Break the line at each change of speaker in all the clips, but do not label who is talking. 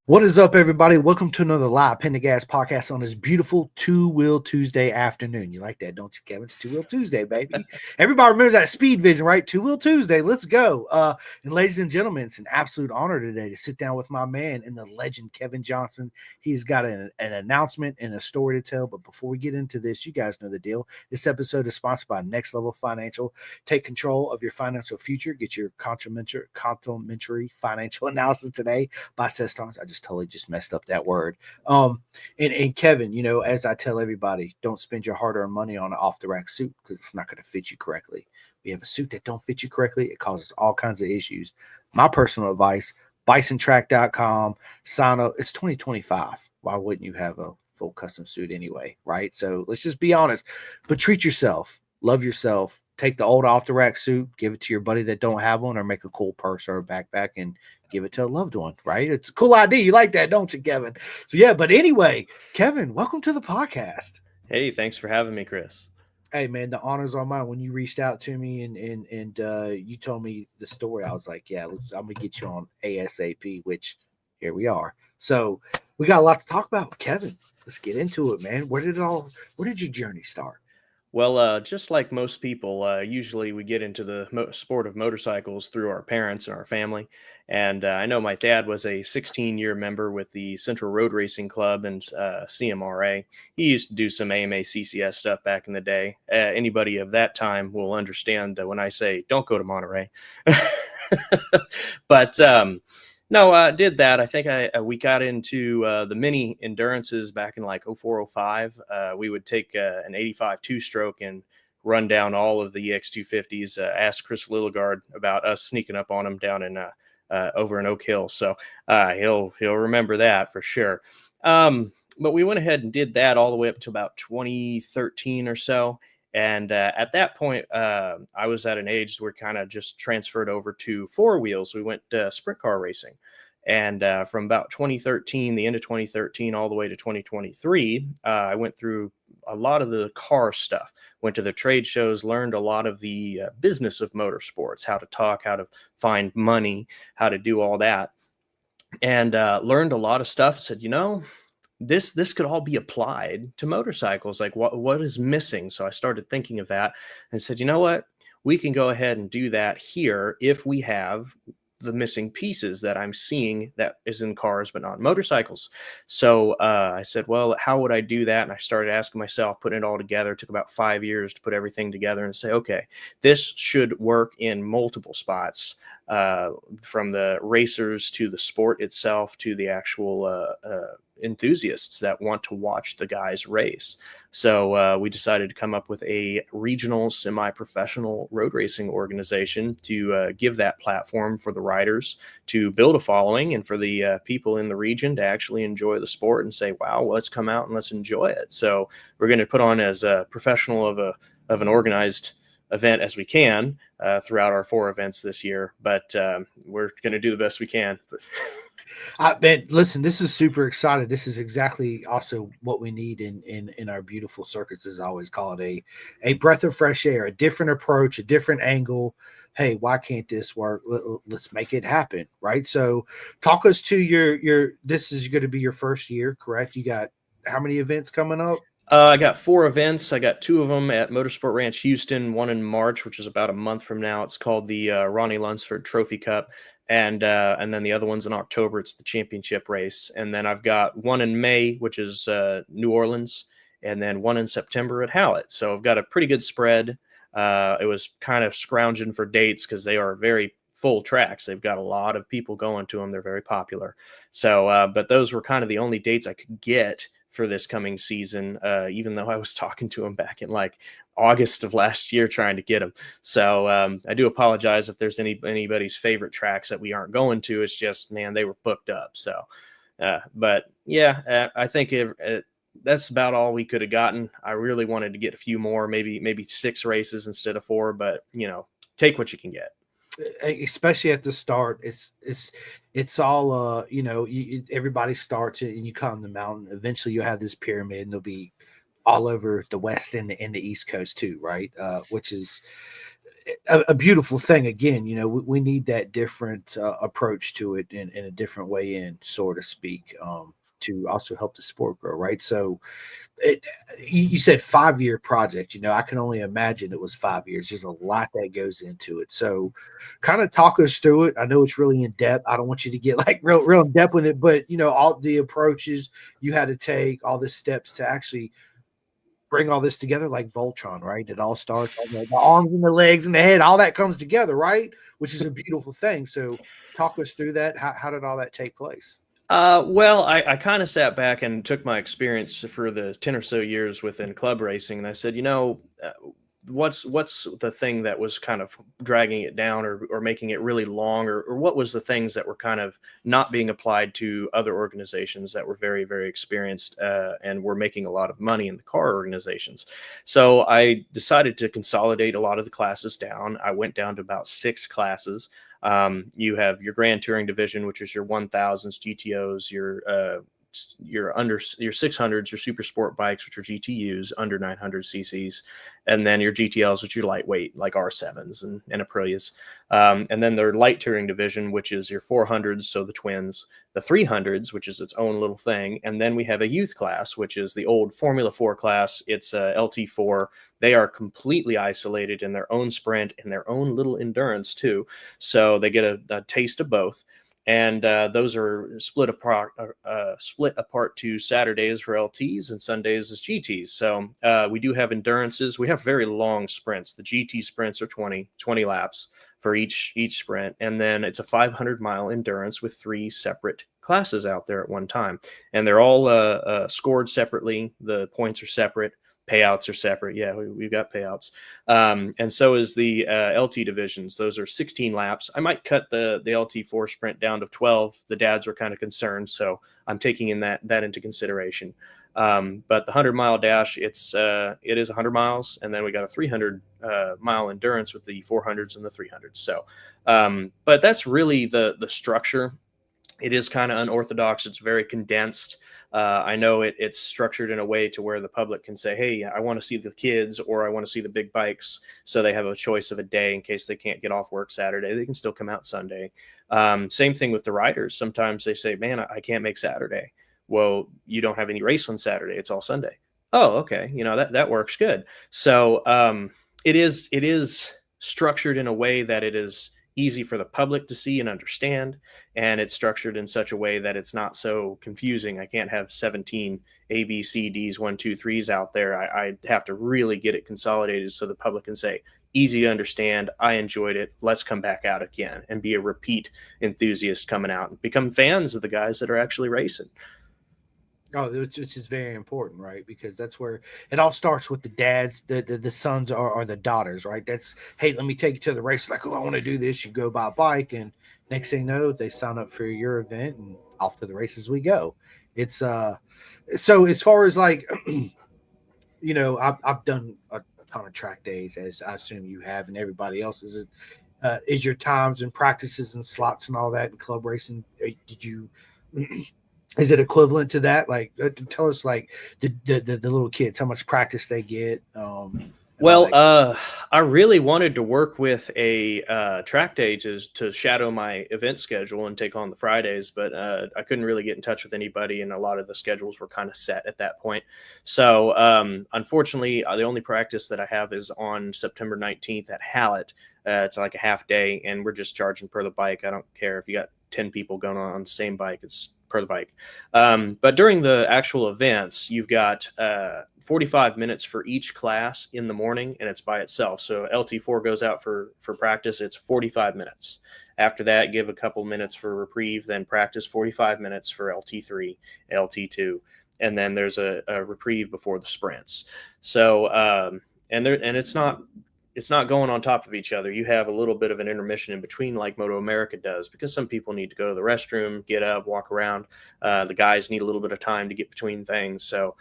What is up, everybody? Welcome to another live Pin the Gas podcast on this beautiful Two Wheel Tuesday afternoon. You like that, don't you, Kevin? It's Two Wheel Tuesday, baby. Everybody remembers that Speed Vision, right? Two Wheel Tuesday. Let's go. And ladies and gentlemen, it's an absolute honor today to sit down with my man and the legend, Kevin Johnson. He's got an announcement and a story to tell. But before we get into this, you guys know the deal. This episode is sponsored by Next Level Financial. Take control of your financial future. Get your complimentary financial analysis today by Seth Starnes. I just totally messed up that word. And Kevin, as I tell everybody, don't spend your hard-earned money on an off-the-rack suit because it's not going to fit you correctly. We have a suit that don't fit you correctly, it causes all kinds of issues. My personal advice, bisontrack.com, sign up. It's 2025. Why wouldn't you have a full custom suit anyway, right? So let's just be honest, but treat yourself, love yourself. Take the old off-the-rack suit, give it to your buddy that don't have one, or make a cool purse or a backpack and give it to a loved one, right? It's a cool idea. You like that, don't you, Kevin? So, yeah, but anyway, Kevin, welcome to the podcast.
Hey, thanks for having me, Chris.
Hey, man, the honor's on mine. When you reached out to me and you told me the story, I was like, yeah, I'm going to get you on ASAP, which here we are. So we got a lot to talk about, Kevin. Let's get into it, man. Where did your journey start?
Well, just like most people, usually we get into the sport of motorcycles through our parents and our family. And I know my dad was a 16-year member with the Central Road Racing Club and CMRA. He used to do some AMA CCS stuff back in the day. Anybody of that time will understand when I say don't go to Monterey. But no, I did that. I think we got into the mini endurances back in like 04, 05. We would take an 85 two-stroke and run down all of the EX250s. Ask Chris Lilligard about us sneaking up on him down in over in Oak Hill. So he'll remember that for sure. But we went ahead and did that all the way up to about 2013 or so. And at that point, I was at an age where kind of just transferred over to four wheels. We went sprint car racing. And from about 2013, the end of 2013, all the way to 2023, I went through a lot of the car stuff, went to the trade shows, learned a lot of the business of motorsports, how to talk, how to find money, how to do all that. And learned a lot of stuff. Said, this could all be applied to motorcycles. Like what is missing? So I started thinking of that and said, you know what, we can go ahead and do that here if we have the missing pieces that I'm seeing that is in cars, but not in motorcycles. So I said, well, how would I do that? And I started asking myself, putting it all together. It took about 5 years to put everything together and say, okay, this should work in multiple spots, from the racers to the sport itself to the actual enthusiasts that want to watch the guys race. So we decided to come up with a regional semi-professional road racing organization to give that platform for the riders to build a following and for the people in the region to actually enjoy the sport and say, wow, let's come out and let's enjoy it. So we're going to put on as a professional of an organized event as we can throughout our 4 events this year, but we're going to do the best we can.
Man, listen, this is super excited. This is exactly also what we need in our beautiful circuits, as I always call it, a breath of fresh air, a different approach, a different angle. Hey, why can't this work? Let's make it happen, right? So talk us to your this is going to be your first year, correct? You got how many events coming up?
I got 4 events. I got 2 of them at Motorsport Ranch Houston, one in March, which is about a month from now. It's called the Ronnie Lunsford Trophy Cup. And then the other one's in October. It's the championship race. And then I've got one in May, which is New Orleans, and then one in September at Hallett. So I've got a pretty good spread. It was kind of scrounging for dates because they are very full tracks. They've got a lot of people going to them. They're very popular. So, but those were kind of the only dates I could get for this coming season, even though I was talking to him back in like August of last year trying to get him. So I do apologize if there's anybody's favorite tracks that we aren't going to. It's just, man, they were booked up. So, but yeah, I think that's about all we could have gotten. I really wanted to get a few more, maybe 6 races instead of 4, but take what you can get.
Especially at the start, it's all everybody starts it and you climb the mountain. Eventually you'll have this pyramid and they'll be all over the west and the East Coast too, right? Which is a beautiful thing. Again, we need that different approach to it in a different way in, so to speak, to also help the sport grow, right? So it, you said 5-year project. I can only imagine it was 5 years. There's a lot that goes into it. So kind of talk us through it. I know it's really in depth. I don't want you to get like real in depth with it, but all the approaches you had to take, all the steps to actually bring all this together like Voltron, right? It all starts on the arms and the legs and the head, all that comes together, right? Which is a beautiful thing. So talk us through that. How did all that take place?
Well, I kind of sat back and took my experience for the 10 or so years within club racing, and I said, what's the thing that was kind of dragging it down or making it really long, or what was the things that were kind of not being applied to other organizations that were very, very experienced and were making a lot of money in the car organizations. So I decided to consolidate a lot of the classes down. I went down to about 6 classes. You have your Grand Touring division, which is your 1000s, GTOs, your 600s, your super sport bikes, which are GTUs under 900 cc's, and then your GTLs, which are lightweight, like R7s and Aprilias. And then their light touring division, which is your 400s, so the twins, the 300s, which is its own little thing. And then we have a youth class, which is the old Formula 4 class. It's a LT4. They are completely isolated in their own sprint and their own little endurance too. So they get a taste of both. And those are split apart to Saturdays for LTs and Sundays as GTs. So we do have endurances. We have very long sprints. The GT sprints are 20 laps for each sprint. And then it's a 500-mile endurance with 3 separate classes out there at one time. And they're all scored separately. The points are separate. Payouts are separate. Yeah, we've got payouts. And so is the LT divisions. Those are 16 laps. I might cut the LT4 sprint down to 12. The dads are kind of concerned, so I'm taking that into consideration. But the 100-mile dash, it is 100 miles, and then we got a 300-mile endurance with the 400s and the 300s. So, but that's really the structure. It is kind of unorthodox. It's very condensed. I know it's structured in a way to where the public can say, hey, I want to see the kids or I want to see the big bikes. So they have a choice of a day in case they can't get off work Saturday. They can still come out Sunday. Same thing with the riders. Sometimes they say, man, I can't make Saturday. Well, you don't have any race on Saturday. It's all Sunday. Oh, okay. That works good. So it is structured in a way that it is easy for the public to see and understand, and it's structured in such a way that it's not so confusing. I can't have 17 A, B, C, Ds, 1, 2, 3s out there. I have to really get it consolidated so the public can say, easy to understand, I enjoyed it, let's come back out again, and be a repeat enthusiast coming out and become fans of the guys that are actually racing.
Oh, which is very important, right? Because that's where it all starts with the dads, the sons or the daughters, right? That's, hey, let me take you to the race. Like, oh, I want to do this. You go buy a bike, and next thing you know, they sign up for your event, and off to the races we go. It's so as far as like, I've done a ton of track days, as I assume you have, and everybody else is your times and practices and slots and all that in club racing. Did you? Is it equivalent to that? Like, tell us, like the little kids, how much practice they get.
Well, I really wanted to work with a track day to shadow my event schedule and take on the Fridays, but I couldn't really get in touch with anybody, and a lot of the schedules were kind of set at that point. So unfortunately, the only practice that I have is on September 19th at Hallett. It's like a half day, and we're just charging per the bike. I don't care if you got 10 people going on the same bike. It's per the bike. But during the actual events, you've got 45 minutes for each class in the morning, and it's by itself. So LT4 goes out for practice. It's 45 minutes. After that, give a couple minutes for reprieve, then practice 45 minutes for LT3, LT2, and then there's a reprieve before the sprints. So and it's not going on top of each other. You have a little bit of an intermission in between, like Moto America does, because some people need to go to the restroom, get up, walk around. The guys need a little bit of time to get between things. So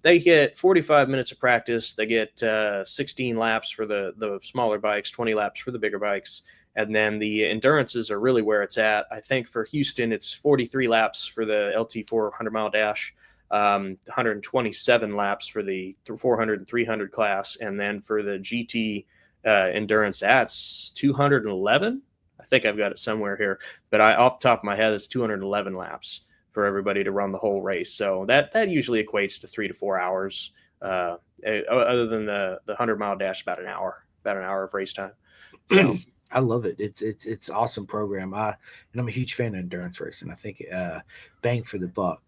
they get 45 minutes of practice. They get 16 laps for the smaller bikes, 20 laps for the bigger bikes. And then the endurances are really where it's at. I think for Houston, it's 43 laps for the LT4 100-mile dash. 127 laps for the 400 and 300 class, and then for the GT endurance. That's 211. I think I've got it somewhere here, but off the top of my head, it's 211 laps for everybody to run the whole race. So that usually equates to 3 to 4 hours. Other than the 100-mile dash, about an hour of race time. So.
I love it. It's awesome program. And I'm a huge fan of endurance racing. I think bang for the buck.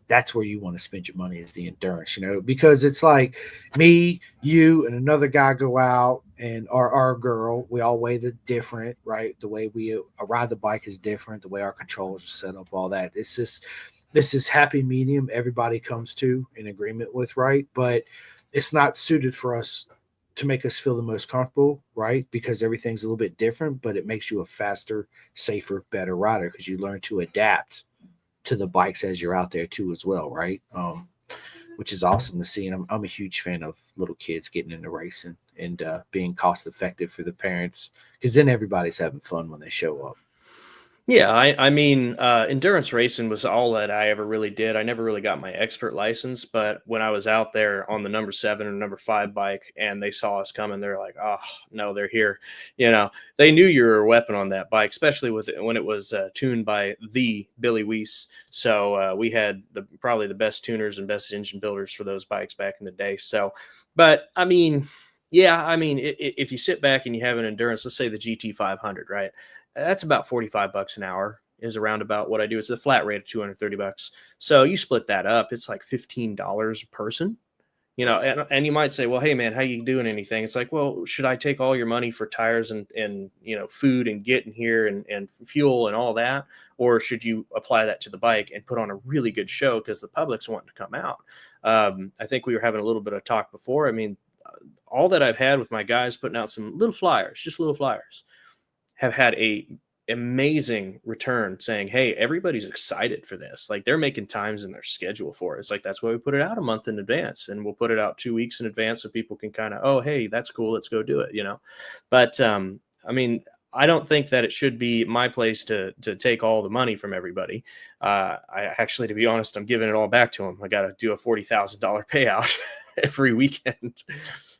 That's where you want to spend your money is the endurance, because it's like me, you, and another guy go out and our girl, we all weigh the different, right? The way we ride the bike is different. The way our controls are set up, all that. It's just this is happy medium everybody comes to in agreement with, right? But it's not suited for us to make us feel the most comfortable, right? Because everything's a little bit different, but it makes you a faster, safer, better rider because you learn to adapt to the bikes as you're out there too as well, right? Which is awesome to see. And I'm a huge fan of little kids getting into racing and being cost effective for the parents because then everybody's having fun when they show up.
Yeah, I mean, endurance racing was all that I ever really did. I never really got my expert license, but when I was out there on the number 7 or number 5 bike and they saw us coming, they're like, oh, no, they're here. They knew you were a weapon on that bike, especially when it was tuned by the Billy Weiss. So we had probably the best tuners and best engine builders for those bikes back in the day. So, but I mean, yeah, I mean, if you sit back and you have an endurance, let's say the GT 500, right? That's about $45 an hour is around about what I do. It's a flat rate of $230. So you split that up, it's like $15 a person, and you might say, well, hey man, how you doing anything? It's like, well, should I take all your money for tires and food and getting here and fuel and all that? Or should you apply that to the bike and put on a really good show because the public's wanting to come out? I think we were having a little bit of talk before. I mean, all that I've had with my guys putting out some little flyers, have had a amazing return saying, hey, everybody's excited for this. Like they're making times in their schedule for it. It's like, that's why we put it out a month in advance and we'll put it out 2 weeks in advance so people can kind of, oh, hey, that's cool. Let's go do it. But I mean, I don't think that it should be my place to take all the money from everybody. I actually, to be honest, I'm giving it all back to them. I got to do a $40,000 payout every weekend.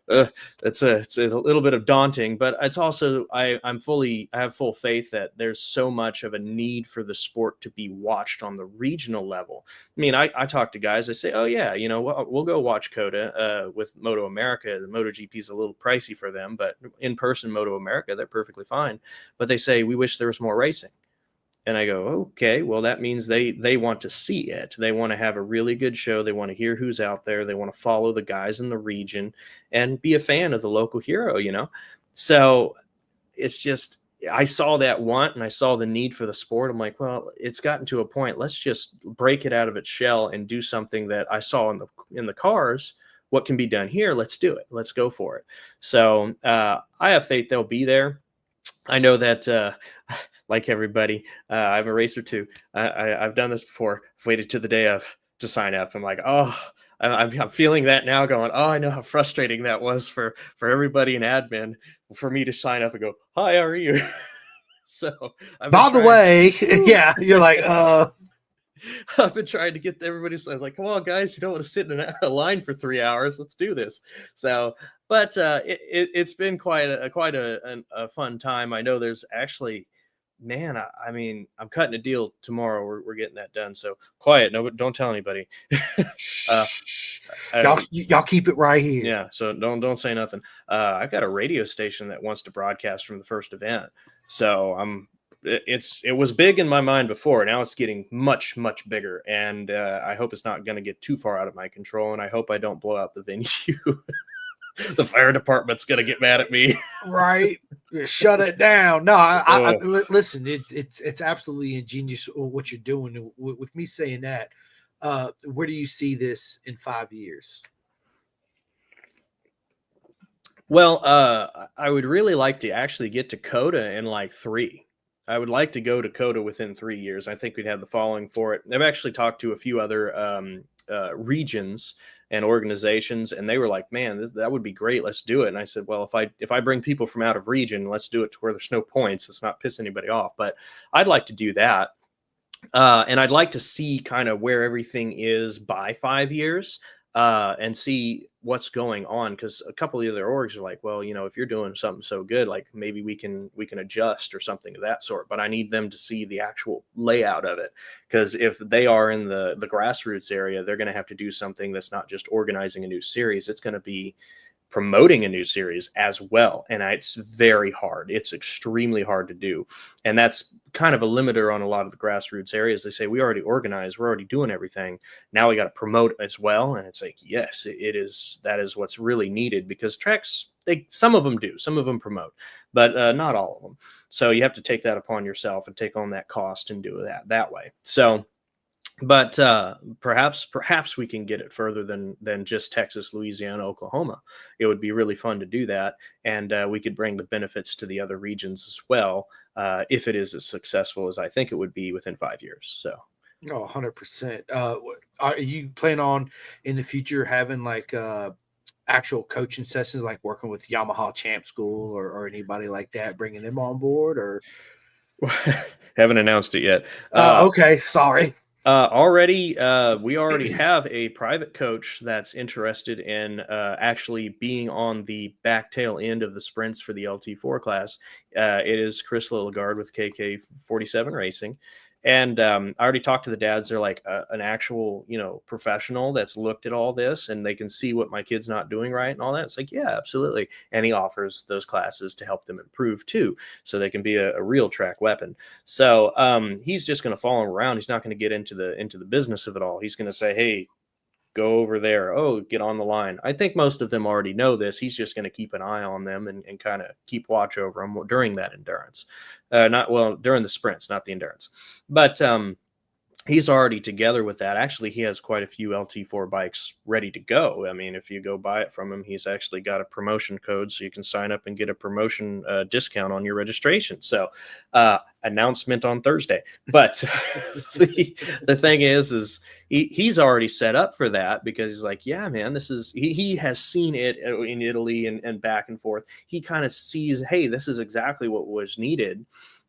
It's a little bit of daunting, but it's also I have full faith that there's so much of a need for the sport to be watched on the regional level. I mean, I talk to guys, I say, oh yeah, we'll go watch COTA with Moto America. The MotoGP is a little pricey for them, but in person Moto America, they're perfectly fine. But they say we wish there was more racing. And I go, okay, well, that means they want to see it. They want to have a really good show. They want to hear who's out there. They want to follow the guys in the region and be a fan of the local hero, So it's just, I saw that want and I saw the need for the sport. I'm like, well, it's gotten to a point. Let's just break it out of its shell and do something that I saw in the cars. What can be done here? Let's do it. Let's go for it. So I have faith they'll be there. I know that like everybody, I'm a racer too. I've done this before. I've waited to the day to sign up. I'm like, oh, I'm feeling that now going, oh, I know how frustrating that was for everybody in admin for me to sign up and go, hi, how are you? So
by the way, yeah, you're like,
I've been trying to get everybody. So I was like, come on, guys, you don't want to sit in a line for 3 hours. Let's do this. So, but it's been quite a fun time. I know there's actually, man, I mean, I'm cutting a deal tomorrow. We're getting that done. So quiet. No, don't tell anybody.
y'all keep it right here.
Yeah. So don't say nothing. I've got a radio station that wants to broadcast from the first event. So it was big in my mind before. Now it's getting much, much bigger. And I hope it's not going to get too far out of my control. And I hope I don't blow out the venue. The fire department's going to get mad at me.
Right. Shut it down. No, I listen, it's absolutely ingenious what you're doing. With me saying that, where do you see this in 5 years?
Well, I would really like to actually get to COTA in like 3. I would like to go to COTA within 3 years. I think we'd have the following for it. I've actually talked to a few other regions and organizations, and they were like, man, that would be great. Let's do it. And I said, well, if I bring people from out of region, let's do it to where there's no points. Let's not piss anybody off. But I'd like to do that. And I'd like to see kind of where everything is by 5 years. and see what's going on. Because a couple of the other orgs are like, well, if you're doing something so good, like maybe we can adjust or something of that sort. But I need them to see the actual layout of it, because if they are in the grassroots area, they're going to have to do something that's not just organizing a new series. It's going to be promoting a new series as well. And it's very hard. It's extremely hard to do. And that's kind of a limiter on a lot of the grassroots areas. They say, we already organized, we're already doing everything. Now we got to promote as well. And it's like, yes, it is. That is what's really needed, because treks, some of them do, some of them promote, but not all of them. So you have to take that upon yourself and take on that cost and do that way. So, but perhaps we can get it further than just Texas, Louisiana, Oklahoma. It would be really fun to do that, and we could bring the benefits to the other regions as well, if it is as successful as I think it would be within 5 years. So,
100%. Are you planning on in the future having like actual coaching sessions, like working with Yamaha Champ School or anybody like that, bringing them on board? Or
haven't announced it yet.
Okay, sorry.
We already have a private coach that's interested in actually being on the back tail end of the sprints for the LT4 class. It is Chris Lilligard with KK47 Racing. And I already talked to the dads. They're like an actual, professional that's looked at all this, and they can see what my kid's not doing right and all that. It's like, yeah, absolutely. And he offers those classes to help them improve too, so they can be a real track weapon. So he's just going to follow him around. He's not going to get into the business of it all. He's going to say, hey, go over there. Oh, get on the line. I think most of them already know this. He's just going to keep an eye on them and kind of keep watch over them during that endurance. During the sprints, not the endurance. But he's already together with that. Actually, he has quite a few LT4 bikes ready to go. I mean, if you go buy it from him, he's actually got a promotion code, so you can sign up and get a promotion discount on your registration. So announcement on Thursday. But the thing is he's already set up for that, because he's like, yeah, man, he has seen it in Italy and back and forth. He kind of sees, hey, this is exactly what was needed.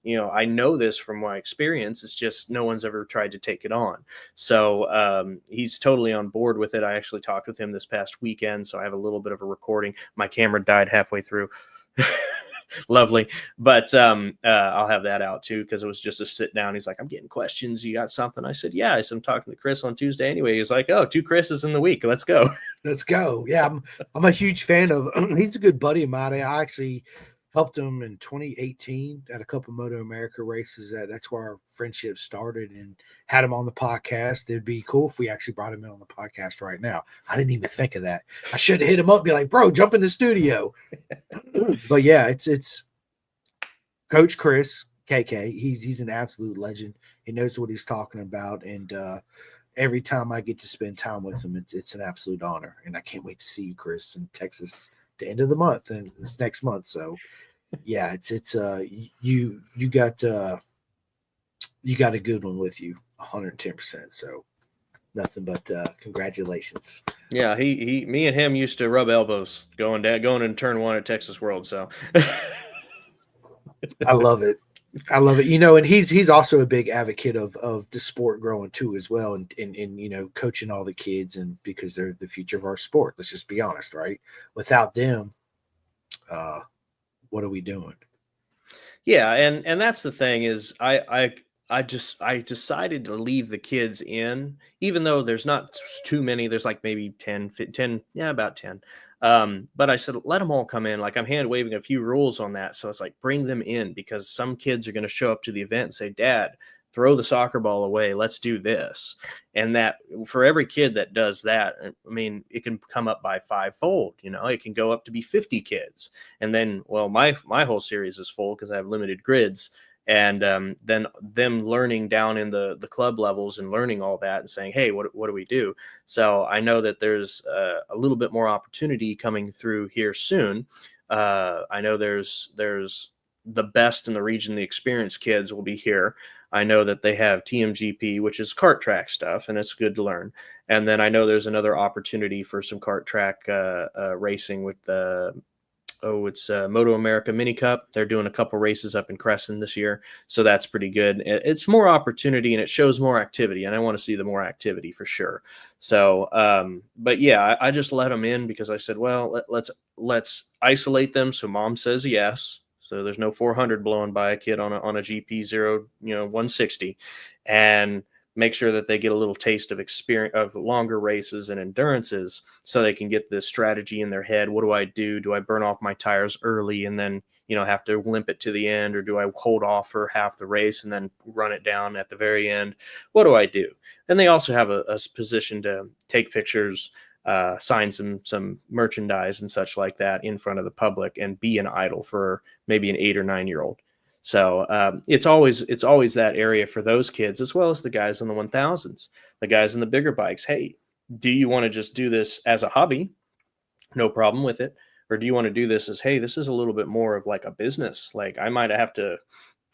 I know this from my experience. It's just no one's ever tried to take it on. So he's totally on board with it. I actually talked with him this past weekend, so I have a little bit of a recording. My camera died halfway through. Lovely. But I'll have that out too, because it was just a sit down. He's like, I'm getting questions. You got something? I said, yeah. I said, I'm talking to Chris on Tuesday anyway. He's like, oh, 2 Chris's in the week. Let's go.
Let's go. Yeah, I'm a huge fan of he's a good buddy of mine. I actually helped him in 2018 at a couple of Moto America races. That's where our friendship started, and had him on the podcast. It'd be cool if we actually brought him in on the podcast right now. I didn't even think of that. I should have hit him up and be like, bro, jump in the studio. But yeah, it's Coach Chris, KK. He's an absolute legend. He knows what he's talking about. And every time I get to spend time with him, it's an absolute honor. And I can't wait to see you, Chris, in Texas the end of the month, and it's next month. So yeah, it's you got a good one with you, 110%. So nothing but congratulations.
Yeah, me and him used to rub elbows going in turn 1 at Texas World. So
I love it. And he's also a big advocate of the sport growing too as well, and coaching all the kids, and because they're the future of our sport. Let's just be honest, right? Without them, what are we doing?
Yeah, and that's the thing is I decided to leave the kids in, even though there's not too many. There's like maybe 10, yeah, about 10. But I said, let them all come in. Like, I'm hand waving a few rules on that. So it's like, bring them in, because some kids are going to show up to the event and say, Dad, throw the soccer ball away. Let's do this. And that, for every kid that does that, I mean, it can come up by 5-fold. It can go up to be 50 kids. And then, well, my whole series is full because I have limited grids. And then them learning down in the club levels and learning all that and saying, hey, what do we do? So I know that there's a little bit more opportunity coming through here soon. I know there's the best in the region. The experienced kids will be here. I know that they have TMGP, which is kart track stuff, and it's good to learn. And then I know there's another opportunity for some kart track racing with it's Moto America Mini Cup. They're doing a couple races up in Crescent this year, so that's pretty good. It's more opportunity and it shows more activity, and I want to see the more activity for sure. So, but yeah, I just let them in because I said, well, let's isolate them. So mom says yes. So there's no 400 blowing by a kid on a GP 0, 160, and make sure that they get a little taste of experience of longer races and endurances so they can get this strategy in their head. What do I do? Do I burn off my tires early and then, have to limp it to the end, or do I hold off for half the race and then run it down at the very end? What do I do? And they also have a position to take pictures, sign some merchandise and such like that in front of the public, and be an idol for maybe an 8 or 9-year-old. So it's always that area for those kids, as well as the guys on the 1000s, the guys in the bigger bikes. Hey, do you want to just do this as a hobby? No problem with it. Or do you want to do this as, hey, this is a little bit more of like a business. Like I might have to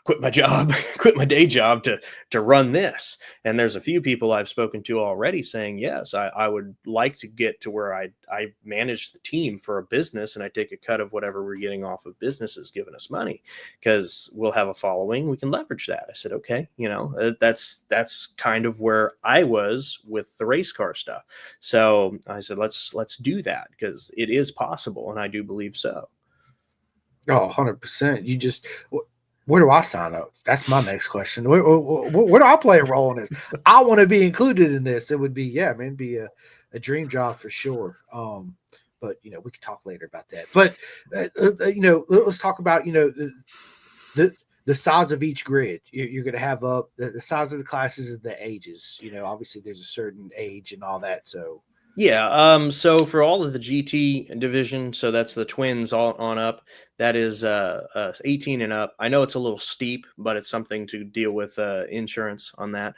quit my job, quit my day job to run this. And there's a few people I've spoken to already saying, yes, I would like to get to where I manage the team for a business, and I take a cut of whatever we're getting off of businesses giving us money, because we'll have a following. We can leverage that. I said, okay, that's kind of where I was with the race car stuff. So I said, let's do that, because it is possible. And I do believe so.
Oh, 100%. You just, where do I sign up? That's my next question. Where do I play a role in this? I want to be included in this. It would be, be a dream job for sure. But we could talk later about that. But let's talk about the size of each grid. You're going to have up the size of the classes and the ages. Obviously there's a certain age and all that. So.
Yeah. So for all of the GT division, so that's the twins on up, that is 18 and up. I know it's a little steep, but it's something to deal with insurance on that.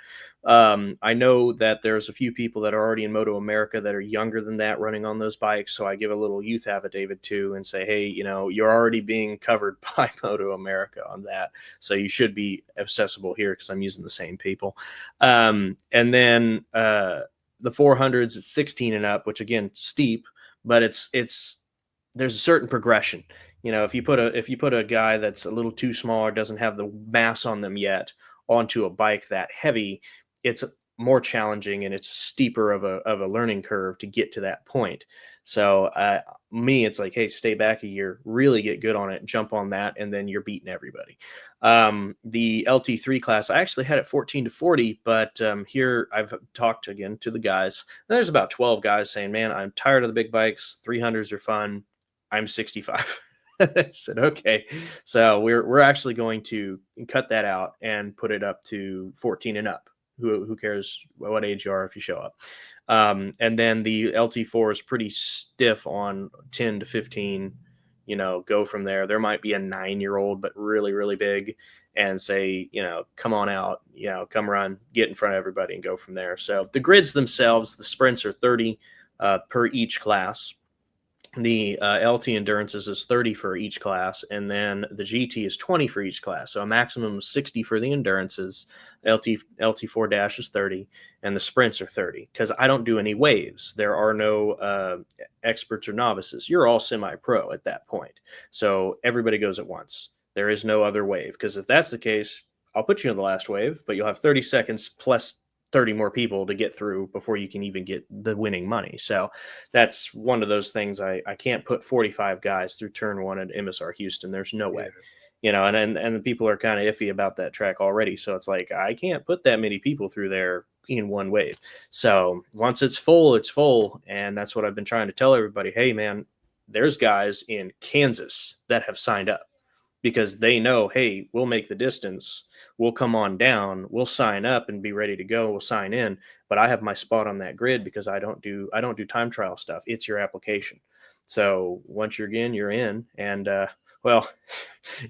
I know that there's a few people that are already in Moto America that are younger than that running on those bikes. So I give a little youth affidavit too and say, hey, you're already being covered by Moto America on that. So you should be accessible here because I'm using the same people. And then the 400s is 16 and up, which again, steep, but there's a certain progression. If you put a guy that's a little too small or doesn't have the mass on them yet onto a bike that heavy, it's more challenging and it's steeper of a learning curve to get to that point. So it's like, hey, stay back a year, really get good on it, jump on that, and then you're beating everybody. The LT3 class, I actually had it 14 to 40, but here I've talked again to the guys. There's about 12 guys saying, man, I'm tired of the big bikes. 300s are fun. I'm 65. I said, okay. So we're actually going to cut that out and put it up to 14 and up. Who cares what age you are if you show up? And then the LT4 is pretty stiff on 10 to 15, go from there. There might be a 9-year-old, but really, really big, and say, come on out, come run, get in front of everybody and go from there. So the grids themselves, the sprints are 30 per each class. The LT Endurances is 30 for each class, and then the GT is 20 for each class. So a maximum of 60 for the Endurances. LT4 Dash is 30, and the sprints are 30, because I don't do any waves. There are no experts or novices. You're all semi-pro at that point. So everybody goes at once. There is no other wave, because if that's the case, I'll put you in the last wave, but you'll have 30 seconds plus 30 more people to get through before you can even get the winning money. So that's one of those things. I can't put 45 guys through turn one at MSR Houston. There's no way, and the people are kind of iffy about that track already. So it's like, I can't put that many people through there in one wave. So once it's full, it's full. And that's what I've been trying to tell everybody. Hey man, there's guys in Kansas that have signed up because they know, hey, we'll make the distance. We'll come on down. We'll sign up and be ready to go. We'll sign in. But I have my spot on that grid because I don't do time trial stuff. It's your application. So once you're in, you're in. And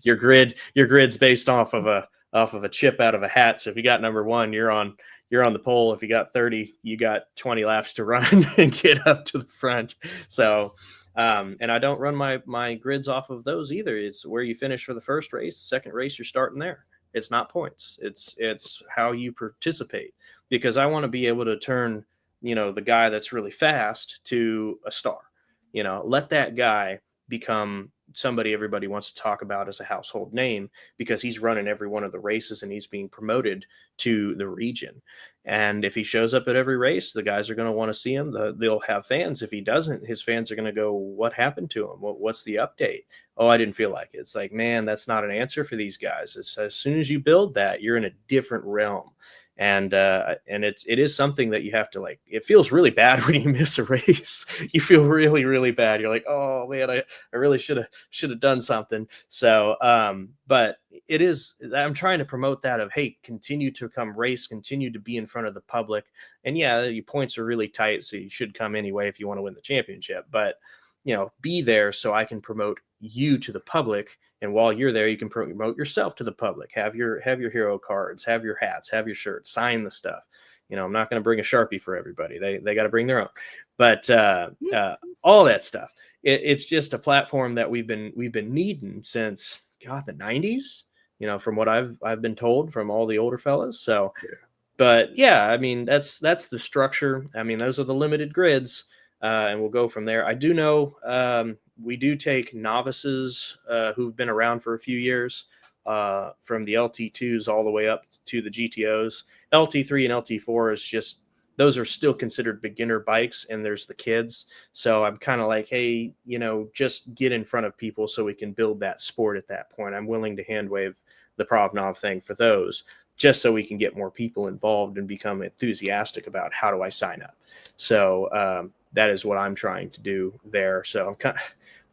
your grid's based off of a chip out of a hat. So if you got number 1, you're on the pole. If you got 30, you got 20 laps to run and get up to the front. So and I don't run my grids off of those either. It's where you finish for the first race. The second race, you're starting there. It's not points. It's how you participate, because I want to be able to turn, the guy that's really fast to a star, let that guy become somebody everybody wants to talk about as a household name because he's running every one of the races and he's being promoted to the region. And if he shows up at every race, the guys are going to want to see him. They'll have fans. If he doesn't, his fans are going to go, what happened to him? What's the update? Oh, I didn't feel like it. It's like, man, that's not an answer for these guys. It's as soon as you build that, you're in a different realm. And it is something that you have to, like, it feels really bad when you miss a race. You feel really, really bad. You're like, oh man, I really should have done something. So, but it is, I'm trying to promote that of, hey, continue to come race, continue to be in front of the public. And yeah, your points are really tight, so you should come anyway if you want to win the championship. But, be there so I can promote you to the public. And while you're there, you can promote yourself to the public. Have your hero cards, have your hats, have your shirts, sign the stuff. I'm not going to bring a Sharpie for everybody. They got to bring their own. But all that stuff. It's just a platform that we've been needing since the 90s. From what I've been told from all the older fellas. So, yeah. But yeah, I mean that's the structure. I mean those are the limited grids. And we'll go from there. I do know we do take novices who've been around for a few years from the LT2s all the way up to the GTOs. LT3 and LT4 is just, those are still considered beginner bikes, and there's the kids. So I'm kind of like, hey, just get in front of people so we can build that sport at that point. I'm willing to hand wave the Provnov thing for those, just so we can get more people involved and become enthusiastic about how do I sign up. So that is what I'm trying to do there. So I'm kind of,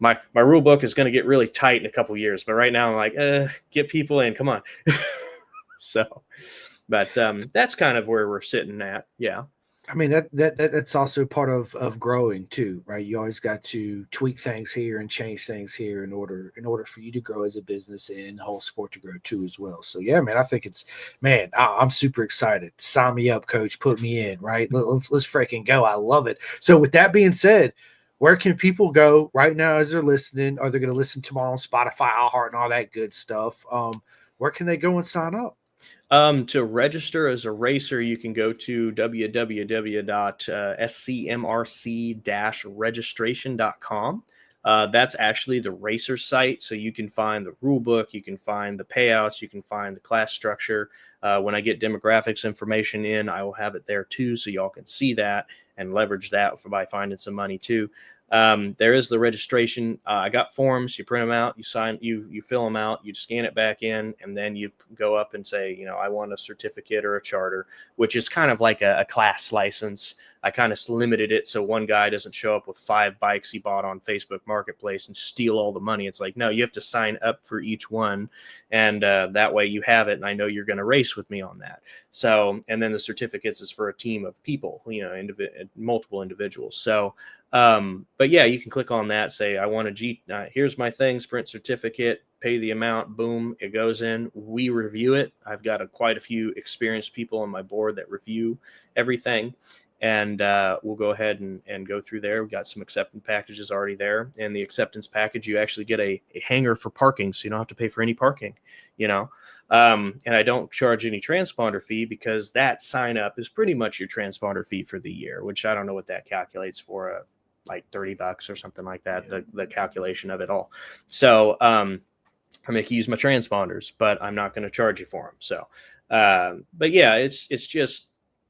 my rule book is going to get really tight in a couple years, but right now I'm like, get people in, come on. So, but that's kind of where we're sitting at. Yeah.
I mean, that's also part of growing too, right? You always got to tweak things here and change things here in order for you to grow as a business and the whole sport to grow too as well. So yeah, man, I think I'm super excited. Sign me up, coach. Put me in, right? Let's freaking go. I love it. So with that being said, where can people go right now as they're listening? Are they going to listen tomorrow on Spotify, iHeart, and all that good stuff? Where can they go and sign up?
To register as a racer, you can go to www.scmrc-registration.com. That's actually the racer site. So you can find the rule book, you can find the payouts, you can find the class structure. When I get demographics information in, I will have it there too, so y'all can see that and leverage that by finding some money too. There is the registration. I got forms. You print them out. You sign. You fill them out. You scan it back in, and then you go up and say, I want a certificate or a charter, which is kind of like a class license. I kind of limited it so one guy doesn't show up with 5 bikes he bought on Facebook Marketplace and steal all the money. It's like, no, you have to sign up for each one, and that way you have it, and I know you're going to race with me on that. So, and then the certificates is for a team of people, multiple individuals. So. But yeah, you can click on that, say, I want here's my thing, sprint certificate, pay the amount, boom, it goes in. We review it. I've got quite a few experienced people on my board that review everything. And we'll go ahead and go through there. We've got some acceptance packages already there. And the acceptance package, you actually get a hanger for parking, so you don't have to pay for any parking, And I don't charge any transponder fee because that sign up is pretty much your transponder fee for the year, which I don't know what that calculates for, like $30 or something like that, yeah. The calculation of it all. So I make you use my transponders, but I'm not going to charge you for them. So, but yeah, it's just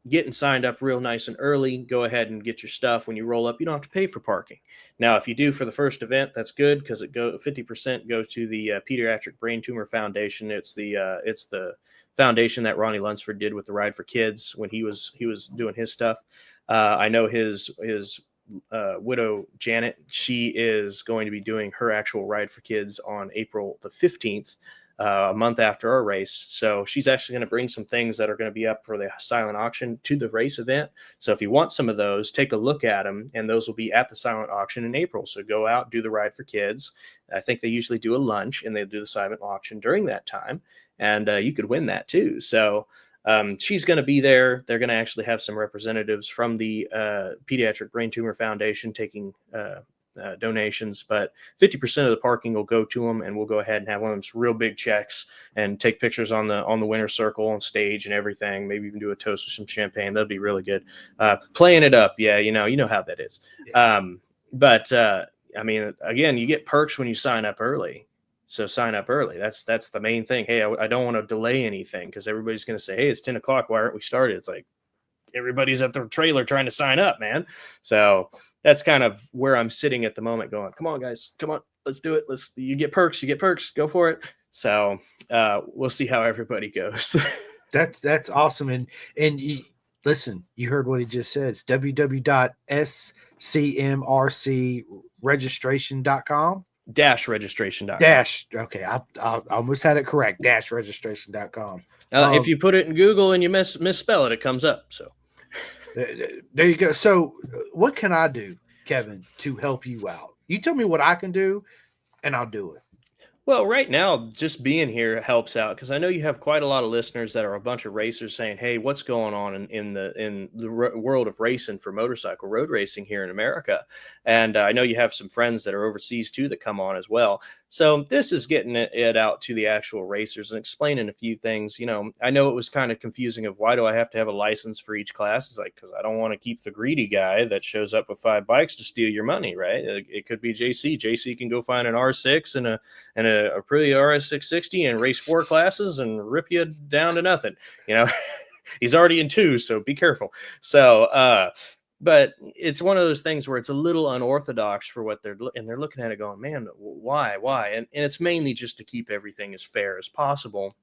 getting signed up real nice and early. Go ahead and get your stuff. When you roll up, you don't have to pay for parking. Now, if you do for the first event, that's good because 50% goes to the Pediatric Brain Tumor Foundation. It's the foundation that Ronnie Lunsford did with the Ride for Kids when he was doing his stuff. I know his widow Janet, she is going to be doing her actual Ride for Kids on April the 15th, a month after our race. So she's actually going to bring some things that are going to be up for the silent auction to the race event. So if you want some of those, take a look at them, and those will be at the silent auction in April. So go out, do the Ride for Kids. I think they usually do a lunch, and they do the silent auction during that time, and you could win that too. So she's going to be there. They're going to actually have some representatives from the Pediatric Brain Tumor Foundation taking donations, but 50% of the parking will go to them, and we'll go ahead and have one of those real big checks and take pictures on the winner's circle on stage and everything. Maybe even do a toast with some champagne. That'd be really good. Playing it up, yeah, you know how that is. Yeah. But I mean, again, you get perks when you sign up early. So sign up early. That's the main thing. Hey, I don't want to delay anything because everybody's going to say, hey, it's 10 o'clock. Why aren't we started? It's like everybody's at the trailer trying to sign up, man. So that's kind of where I'm sitting at the moment going, come on, guys. Come on. Let's do it. You get perks. Go for it. So we'll see how everybody goes.
That's awesome. And listen, you heard what he just said. It's www.scmrcregistration.com.
Registration.com.
Okay, I almost had it correct. Registration.com.
If you put it in Google and you misspell it, it comes up. So
there you go. So what can I do, Kevin, to help you out? You tell me what I can do, and I'll do it.
Well, right now, just being here helps out because I know you have quite a lot of listeners that are a bunch of racers saying, "Hey, what's going on in the world of racing for motorcycle road racing here in America?" And I know you have some friends that are overseas too that come on as well. So this is getting it out to the actual racers and explaining a few things. You know, I know it was kind of confusing of why do I have to have a license for each class? It's like, because I don't want to keep the greedy guy that shows up with 5 bikes to steal your money, right? It could be JC. JC can go find an R6 and a Aprilia RS660 and race 4 classes and rip you down to nothing. You know, he's already in 2, so be careful. So, but it's one of those things where it's a little unorthodox for what they're looking at it going, man, why? And it's mainly just to keep everything as fair as possible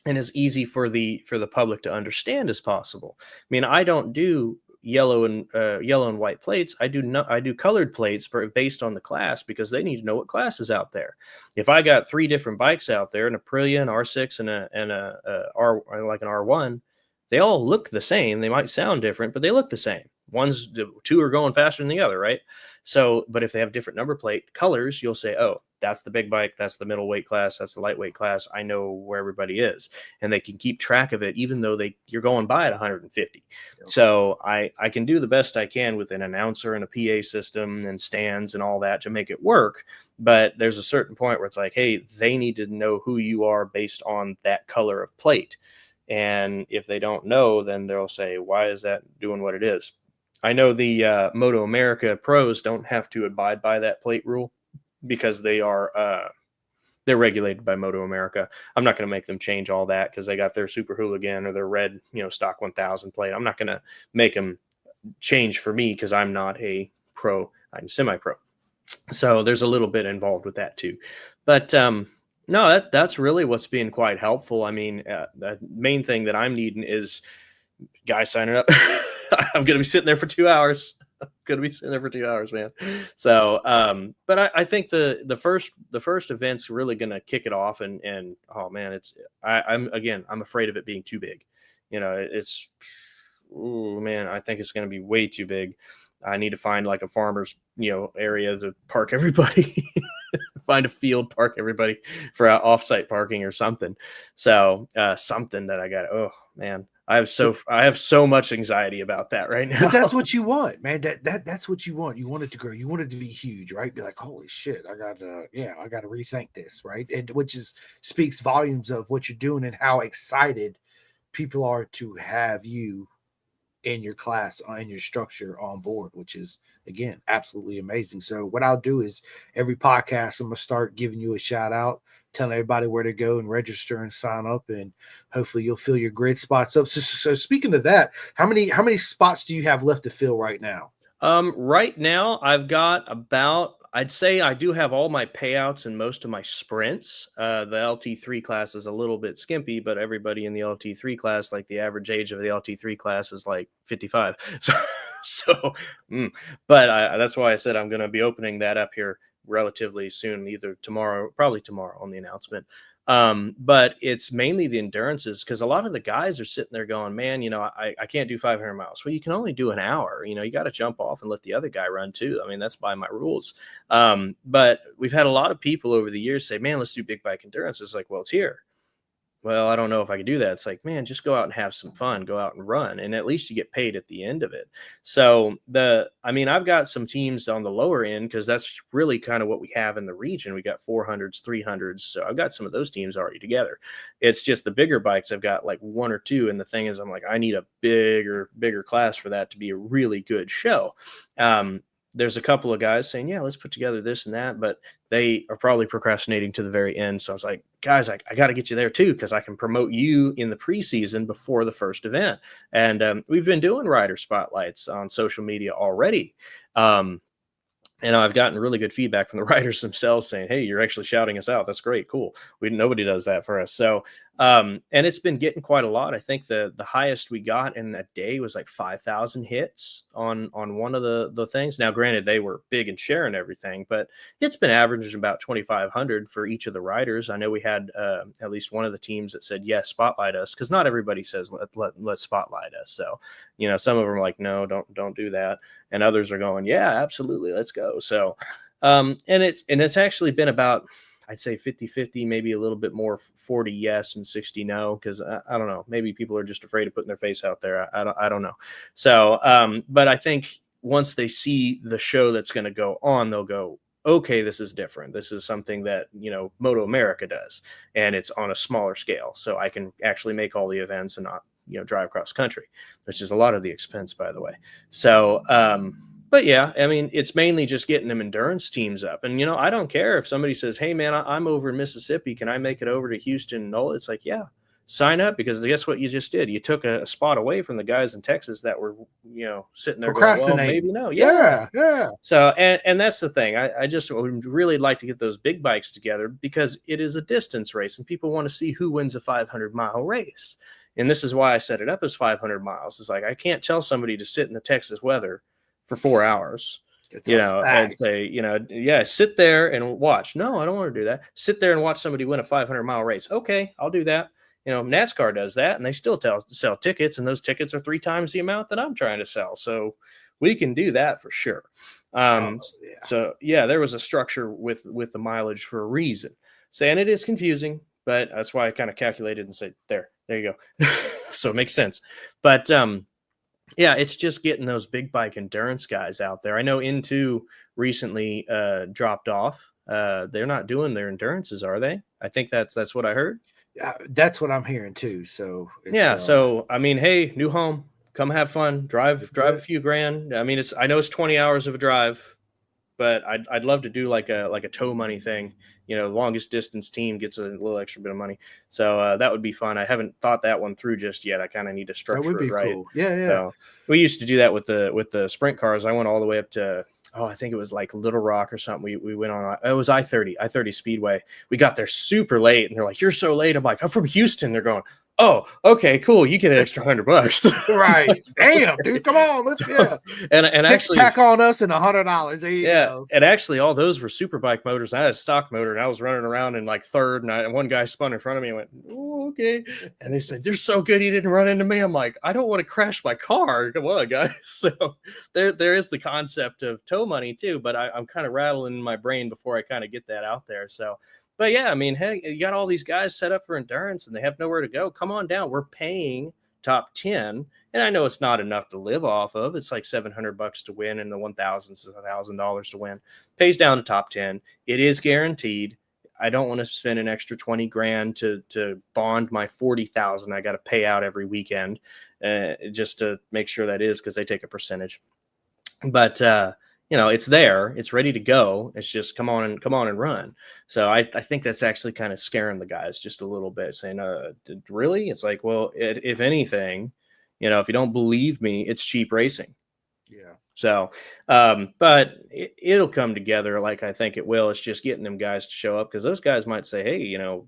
and as easy for the public to understand as possible. I mean, I don't do yellow and white plates. I do colored plates based on the class because they need to know what class is out there. If I got 3 different bikes out there, an Aprilia, an R6, and a R, like an R1, they all look the same. They might sound different, but they look the same. 2 are going faster than the other, right? So, but if they have different number plate colors, you'll say, oh, that's the big bike, that's the middleweight class, that's the lightweight class. I know where everybody is, and they can keep track of it, even though you're going by at 150. Yep. So I can do the best I can with an announcer and a PA system and stands and all that to make it work. But there's a certain point where it's like, hey, they need to know who you are based on that color of plate. And if they don't know, then they'll say, why is that doing what it is? I know the Moto America pros don't have to abide by that plate rule because they're regulated by Moto America. I'm not going to make them change all that because they got their Super Hooligan or their red, stock 1000 plate. I'm not going to make them change for me because I'm not a pro. I'm semi-pro. So there's a little bit involved with that too. But no, that's really what's being quite helpful. I mean, the main thing that I'm needing is guys signing up. I'm going to be sitting there for 2 hours. Man. So, but I think the first event's really going to kick it off, and oh man, I'm afraid of it being too big. I think it's going to be way too big. I need to find like a farmer's, area to park everybody. Find a field, park everybody for off-site parking or something. So something that I got. Oh man. I have so much anxiety about that right now.
But that's what you want, man. That's what you want. You want it to grow. You want it to be huge, right? Be like, holy shit, I got to rethink this, right? And which speaks volumes of what you're doing and how excited people are to have you in your class, in your structure on board, which is, again, absolutely amazing. So what I'll do is every podcast, I'm going to start giving you a shout out, telling everybody where to go and register and sign up, and hopefully you'll fill your grid spots up. So speaking of that, how many spots do you have left to fill right now?
Right now I've got about, I'd say I do have all my payouts and most of my sprints. The LT3 class is a little bit skimpy, but everybody in the LT3 class, like the average age of the LT3 class is like 55. But that's why I said I'm going to be opening that up here relatively soon, probably tomorrow on the announcement. But it's mainly the endurances, because a lot of the guys are sitting there going, man, I can't do 500 miles. Well, you can only do an hour. You got to jump off and let the other guy run too. I mean, that's by my rules. But we've had a lot of people over the years say, man, let's do big bike endurance. It's like, well, it's here. Well, I don't know if I can do that. It's like, man, just go out and have some fun, go out and run. And at least you get paid at the end of it. So I've got some teams on the lower end, because that's really kind of what we have in the region. We got 400s, 300s. So I've got some of those teams already together. It's just the bigger bikes. I've got like 1 or 2. And the thing is, I'm like, I need a bigger class for that to be a really good show. there's a couple of guys saying, yeah, let's put together this and that, but they are probably procrastinating to the very end. So I was like, guys, I got to get you there too, because I can promote you in the preseason before the first event. And we've been doing rider spotlights on social media already. And I've gotten really good feedback from the writers themselves saying, hey, you're actually shouting us out. That's great. Cool. Nobody does that for us. So, and it's been getting quite a lot. I think the highest we got in that day was like 5,000 hits on one of the things. Now, granted, they were big and sharing everything, but it's been averaging about 2,500 for each of the riders. I know we had at least one of the teams that said, yes, spotlight us, because not everybody says, let's spotlight us. So, some of them are like, no, don't do that. And others are going, yeah, absolutely, let's go. So, and it's actually been about, I'd say 50-50, maybe a little bit more 40 yes and 60 no, because I don't know, maybe people are just afraid of putting their face out there. I don't know. So, but I think once they see the show that's going to go on, they'll go, okay, this is different. This is something that, Moto America does, and it's on a smaller scale. So I can actually make all the events and not, drive cross country, which is a lot of the expense, by the way. So, but yeah, I mean, it's mainly just getting them endurance teams up. And, I don't care if somebody says, hey, man, I'm over in Mississippi. Can I make it over to Houston? No, it's like, yeah, sign up, because guess what you just did? You took a spot away from the guys in Texas that were, sitting there going, well, maybe no.
Yeah.
So, and that's the thing. I just would really like to get those big bikes together, because it is a distance race and people want to see who wins a 500-mile race. And this is why I set it up as 500 miles. It's like, I can't tell somebody to sit in the Texas weather for 4 hours, and say, yeah, sit there and watch. No, I don't want to do that. Sit there and watch somebody win a 500-mile race. Okay, I'll do that. NASCAR does that, and they still sell tickets, and those tickets are 3 times the amount that I'm trying to sell. So we can do that for sure. So yeah, there was a structure with the mileage for a reason. So, and it is confusing, but that's why I kind of calculated and said, there you go. So it makes sense. But yeah, it's just getting those big bike endurance guys out there. I know N2 recently dropped off. They're not doing their endurances, are they? I think that's what I heard.
Yeah, that's what I'm hearing too. So
yeah, so I mean, hey, new home, come have fun, drive a few grand. I mean, I know it's 20 hours of a drive, but I'd love to do like a tow money thing. Longest distance team gets a little extra bit of money. So that would be fun. I haven't thought that one through just yet. I kind of need to structure it right.
Cool. Yeah.
So we used to do that with the sprint cars. I went all the way up to, I think it was like Little Rock or something. We went on, it was I-30 Speedway. We got there super late, and they're like, you're so late. I'm like, I'm from Houston. They're going, oh, okay, cool. You get an extra $100.
Right. Damn, dude. Come on. Let's
and actually
pack on us and $100. There you go.
And actually all those were super bike motors. I had a stock motor, and I was running around in like third, and one guy spun in front of me and went, oh, okay. And they said, they're so good you didn't run into me. I'm like, I don't want to crash my car. Come on, guys. So there is the concept of tow money too, but I'm kind of rattling in my brain before I kind of get that out there. So but yeah, I mean, hey, you got all these guys set up for endurance and they have nowhere to go. Come on down. We're paying top 10. And I know it's not enough to live off of. It's like $700 to win, and the $1,000 is $1,000 to win. Pays down to top 10. It is guaranteed. I don't want to spend an extra 20 grand to bond my 40,000 I got to pay out every weekend just to make sure that is, because they take a percentage. But it's there, it's ready to go. It's just come on and run. So I think that's actually kind of scaring the guys just a little bit, saying, really? It's like, well, if anything, if you don't believe me, it's cheap racing.
Yeah.
So, but it'll come together like I think it will. It's just getting them guys to show up, because those guys might say, hey,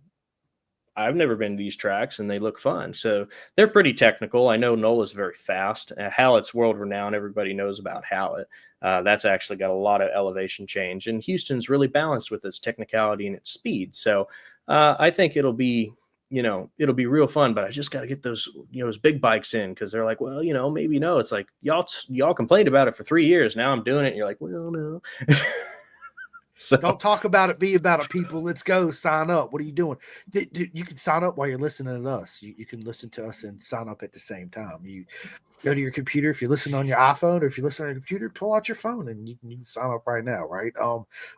I've never been to these tracks and they look fun. So they're pretty technical. I know Nola's very fast. Hallett's world renowned. Everybody knows about Hallett. That's actually got a lot of elevation change. And Houston's really balanced with its technicality and its speed. So I think it'll be real fun, but I just got to get those big bikes in, because they're like, well, maybe no. It's like, y'all complained about it for 3 years. Now I'm doing it. And you're like, well, no. So
don't talk about it, be about it, people. Let's go. Sign up. What are you doing? You can sign up while you're listening to us. You can listen to us and sign up at the same time. You go to your computer. If you listen on your iPhone, or if you listen on your computer, pull out your phone and you can sign up right now, right?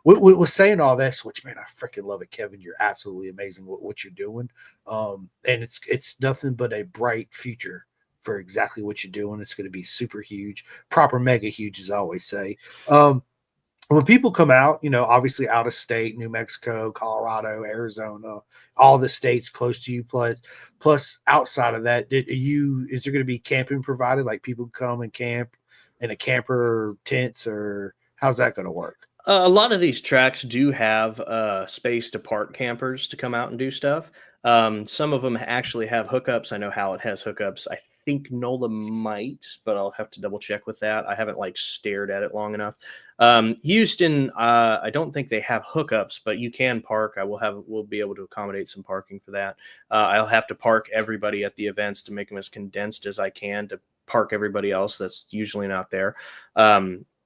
With saying all this, which, man, I freaking love it, Kevin. You're absolutely amazing what you're doing. And it's nothing but a bright future for exactly what you're doing. It's going to be super huge, proper mega huge, as I always say. When people come out, obviously out of state, New Mexico, Colorado, Arizona, all the states close to you, plus outside of that, is there going to be camping provided? Like people come and camp in a camper or tents, or how's that going to work?
A lot of these tracks do have space to park campers to come out and do stuff. Some of them actually have hookups. I know Hallett has hookups. I think NOLA might, but I'll have to double check with that. I haven't stared at it long enough. Houston, I don't think they have hookups, but you can park. We'll be able to accommodate some parking for that. I'll have to park everybody at the events to make them as condensed as I can to park everybody else that's usually not there.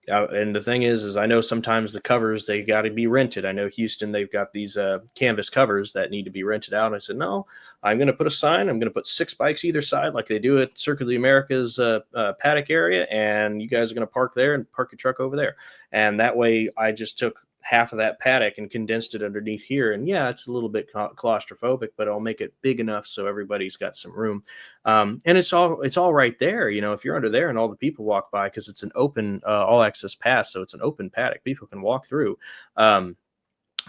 And the thing is I know sometimes the covers, they got to be rented. I know Houston, they've got these canvas covers that need to be rented out. I said, no, I'm going to put a sign. I'm going to put 6 bikes either side like they do at Circuit of the Americas paddock area. And you guys are going to park there and park your truck over there. And that way I just took half of that paddock and condensed it underneath here. And yeah, it's a little bit claustrophobic, but I'll make it big enough so everybody's got some room. And it's all right there. If you're under there and all the people walk by, because it's an open all access pass, so it's an open paddock, people can walk through.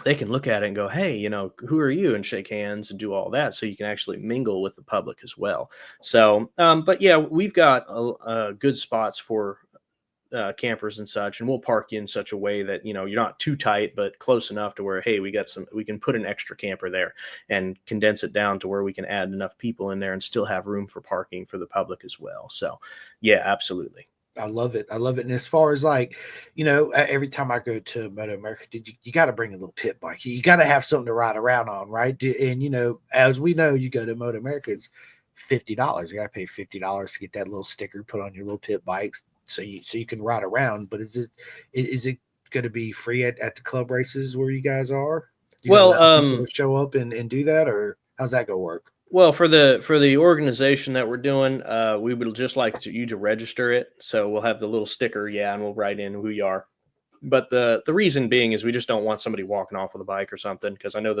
They can look at it and go, hey, who are you? And shake hands and do all that. So you can actually mingle with the public as well. So, but yeah, we've got good spots for campers and such, and we'll park you in such a way that you're not too tight but close enough to where, hey, we can put an extra camper there and condense it down to where we can add enough people in there and still have room for parking for the public as well. So yeah, absolutely.
I love it. And as far as every time I go to Moto America, you got to bring a little pit bike. You got to have something to ride around on, right? And as we know, you go to Moto America, it's $50. You got to pay $50 to get that little sticker put on your little pit bikes, so you can ride around. But is it going to be free at the club races where you guys are?
Well,
people to show up and do that, or how's that going to work?
Well, for the organization that we're doing, we would just like you to register it. So we'll have the little sticker, and we'll write in who you are. But the reason being is we just don't want somebody walking off with a bike or something, because I know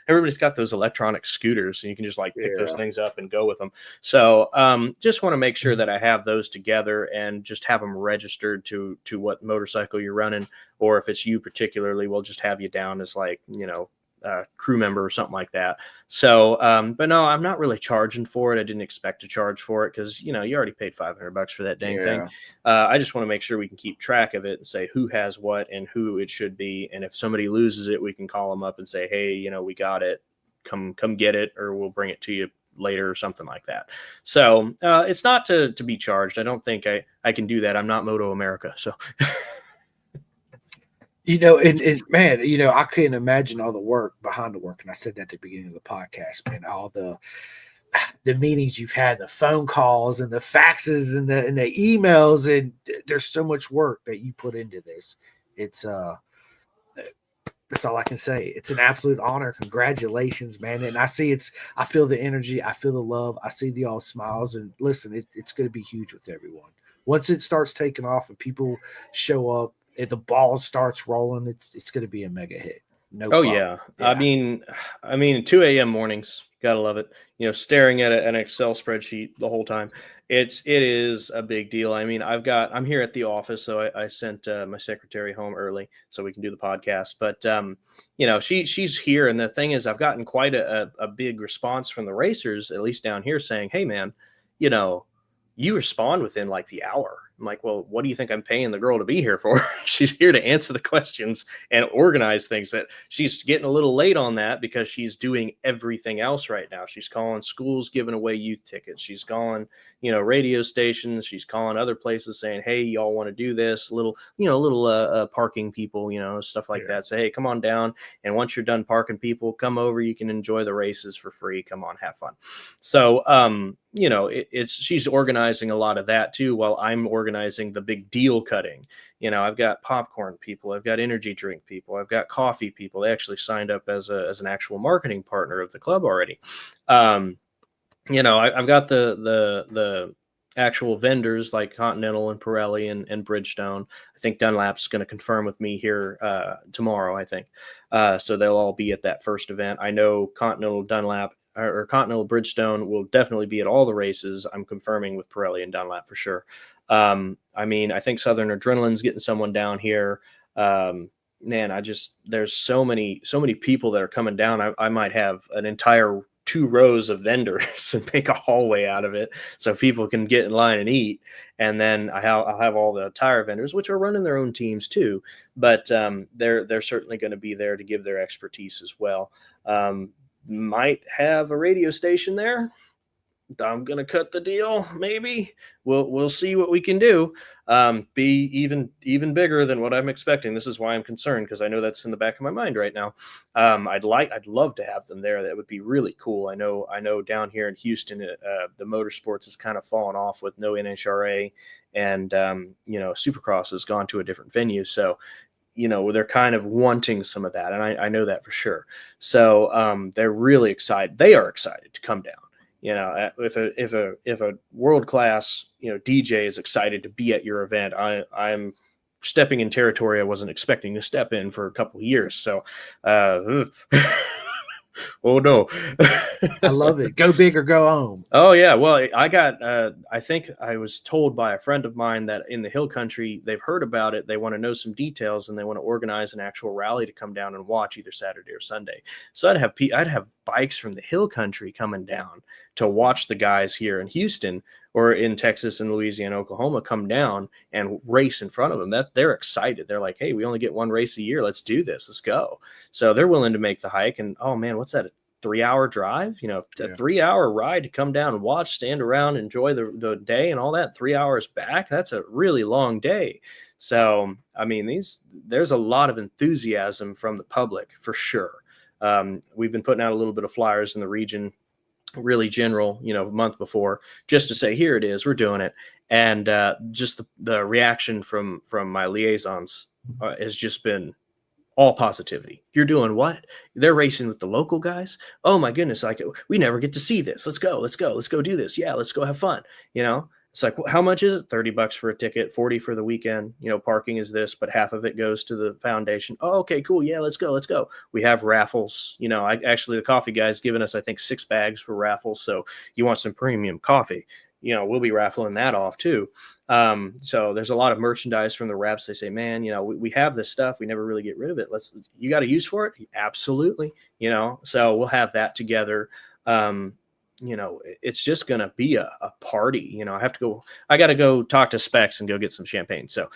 everybody's got those electronic scooters and you can just pick those things up and go with them. So just want to make sure that I have those together and just have them registered to what motorcycle you're running, or if it's you particularly, we'll just have you down as crew member or something like that. So, but no, I'm not really charging for it. I didn't expect to charge for it because, you already paid $500 for that dang thing. I just want to make sure we can keep track of it and say who has what and who it should be. And if somebody loses it, we can call them up and say, hey, we got it. Come get it, or we'll bring it to you later or something like that. So it's not to be charged. I don't think I can do that. I'm not Moto America. So
and man, I couldn't imagine all the work behind the work. And I said that at the beginning of the podcast, man, all the meetings you've had, the phone calls and the faxes and the emails, and there's so much work that you put into this. It's that's all I can say. It's an absolute honor. Congratulations, man. And I feel the energy. I feel the love. I see the all smiles, and listen, it's going to be huge with everyone. Once it starts taking off and people show up, if the ball starts rolling, it's going to be a mega hit. No problem.
Yeah. I mean 2 a.m. mornings, gotta love it. Staring at an Excel spreadsheet the whole time. It is a big deal. I mean, I'm here at the office, so I sent my secretary home early so we can do the podcast. But she's here, and the thing is, I've gotten quite a big response from the racers, at least down here, saying, "Hey, man, you respond within the hour." I'm like, well, what do you think I'm paying the girl to be here for? She's here to answer the questions and organize things. That she's getting a little late on that because she's doing everything else right now. She's calling schools, giving away youth tickets. She's calling, radio stations. She's calling other places saying, hey, y'all want to do this? Little parking people, stuff like that. Say, hey, come on down. And once you're done parking people, come over. You can enjoy the races for free. Come on, have fun. So, she's organizing a lot of that too, while I'm organizing the big deal cutting. I've got popcorn people, I've got energy drink people, I've got coffee people. They actually signed up as an actual marketing partner of the club already. I've got the actual vendors like Continental and Pirelli and Bridgestone. I think Dunlap's going to confirm with me here tomorrow, I think. So they'll all be at that first event. I know Continental, Dunlap, or Continental Bridgestone will definitely be at all the races. I'm confirming with Pirelli and Dunlap for sure. I mean, I think Southern Adrenaline's getting someone down here. Man, there's so many people that are coming down. I might have an entire 2 rows of vendors and make a hallway out of it so people can get in line and eat. And then I'll have all the tire vendors, which are running their own teams too, but they're certainly going to be there to give their expertise as well. Might have a radio station there. I'm gonna cut the deal. Maybe we'll see what we can do. Be even bigger than what I'm expecting. This is why I'm concerned, because I know that's in the back of my mind right now. I'd love to have them there. That would be really cool. I know down here in Houston, the motorsports has kind of fallen off with no NHRA, and Supercross has gone to a different venue. So they're kind of wanting some of that, and I know that for sure. So they're really excited. They are excited to come down. If a world class DJ is excited to be at your event, I'm stepping in territory I wasn't expecting to step in for a couple of years. So, oh no.
I love it. Go big or go home.
Oh yeah. Well, I think I was told by a friend of mine that in the Hill Country, they've heard about it. They want to know some details, and they want to organize an actual rally to come down and watch either Saturday or Sunday. So I'd have bikes from the Hill Country coming down to watch the guys here in Houston or in Texas and Louisiana, Oklahoma come down and race in front of them. That they're excited. They're like, hey, we only get one race a year. Let's do this. Let's go. So they're willing to make the hike. And oh man, what's that? 3-hour drive, a 3-hour ride to come down and watch, stand around, enjoy the day and all that. 3 hours back. That's a really long day. So, I mean, there's a lot of enthusiasm from the public for sure. We've been putting out a little bit of flyers in the region, really general, a month before, just to say, here it is, we're doing it. And just the reaction from my liaisons has just been all positivity. You're doing what? They're racing with the local guys. Oh my goodness. Like, we never get to see this. Let's go do this. Yeah. Let's go have fun. It's like, how much is it? $30 for a ticket, 40 for the weekend. Parking is this, but half of it goes to the foundation. Oh, okay, cool. Yeah, let's go. We have raffles. The coffee guy's given us, I think, 6 bags for raffles. So you want some premium coffee, we'll be raffling that off too. So there's a lot of merchandise from the reps. They say, man, we have this stuff. We never really get rid of it. You got a use for it? Absolutely. So we'll have that together. It's just going to be a party. I got to go talk to Specs and go get some champagne. So,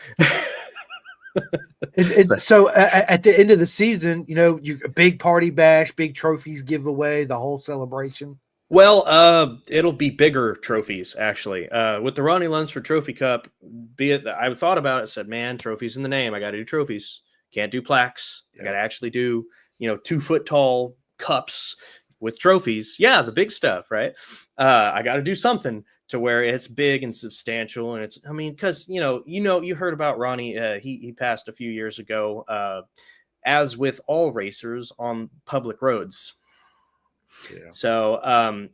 so at the end of the season, you a big party bash, big trophies giveaway, the whole celebration.
Well, it'll be bigger trophies, actually. With the Ronnie Lunsford Trophy Cup, I thought about it, said, man, trophies in the name. I got to do trophies. Can't do plaques. Yeah. I got to actually do, 2-foot tall cups with trophies. Yeah, the big stuff, right? I got to do something to where it's big and substantial. And because, you heard about Ronnie. He passed a few years ago, as with all racers on public roads. Yeah. So,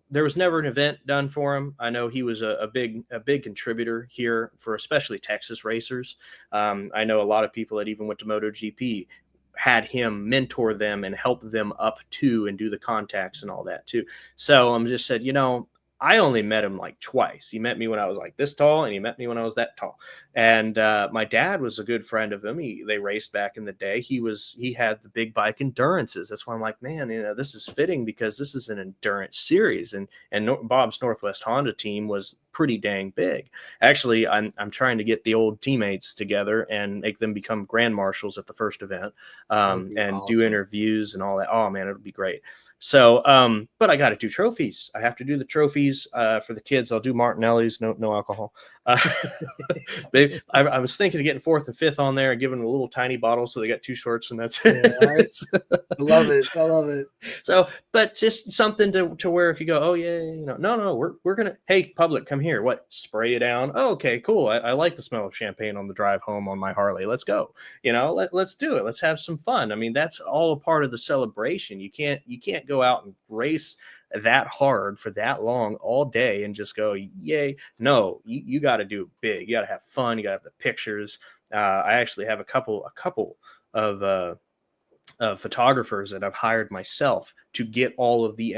there was never an event done for him. I know he was a big contributor here for especially Texas racers. I know a lot of people that even went to MotoGP had him mentor them and help them up too, and do the contacts and all that too. So I'm just said, I only met him like twice. He met me when I was like this tall, and he met me when I was that tall. And my dad was a good friend of him. They raced back in the day. He had the big bike endurances. That's why I'm like, man, this is fitting, because this is an endurance series, and Bob's Northwest Honda team was pretty dang big. Actually, I'm trying to get the old teammates together and make them become grand marshals at the first event, and awesome. Do interviews and all that. Oh man, it'll be great. So, but I got to do trophies. I have to do the trophies for the kids. I'll do Martinelli's, no alcohol. I was thinking of getting 4th and 5th on there and giving them a little tiny bottle, so they got 2 shorts, and that's it.
Yeah, right? I love it.
So, but just something to where if you go, oh yeah, no, we're gonna, hey public, come here. What? Spray you down? Oh, okay, cool. I like the smell of champagne on the drive home on my Harley. Let's go. Let's do it. Let's have some fun. That's all a part of the celebration. You can't go out and race that hard for that long all day and just go, yay. No, you got to do it big. You got to have fun. You got to have the pictures. I actually have a couple of photographers that I've hired myself to get all of the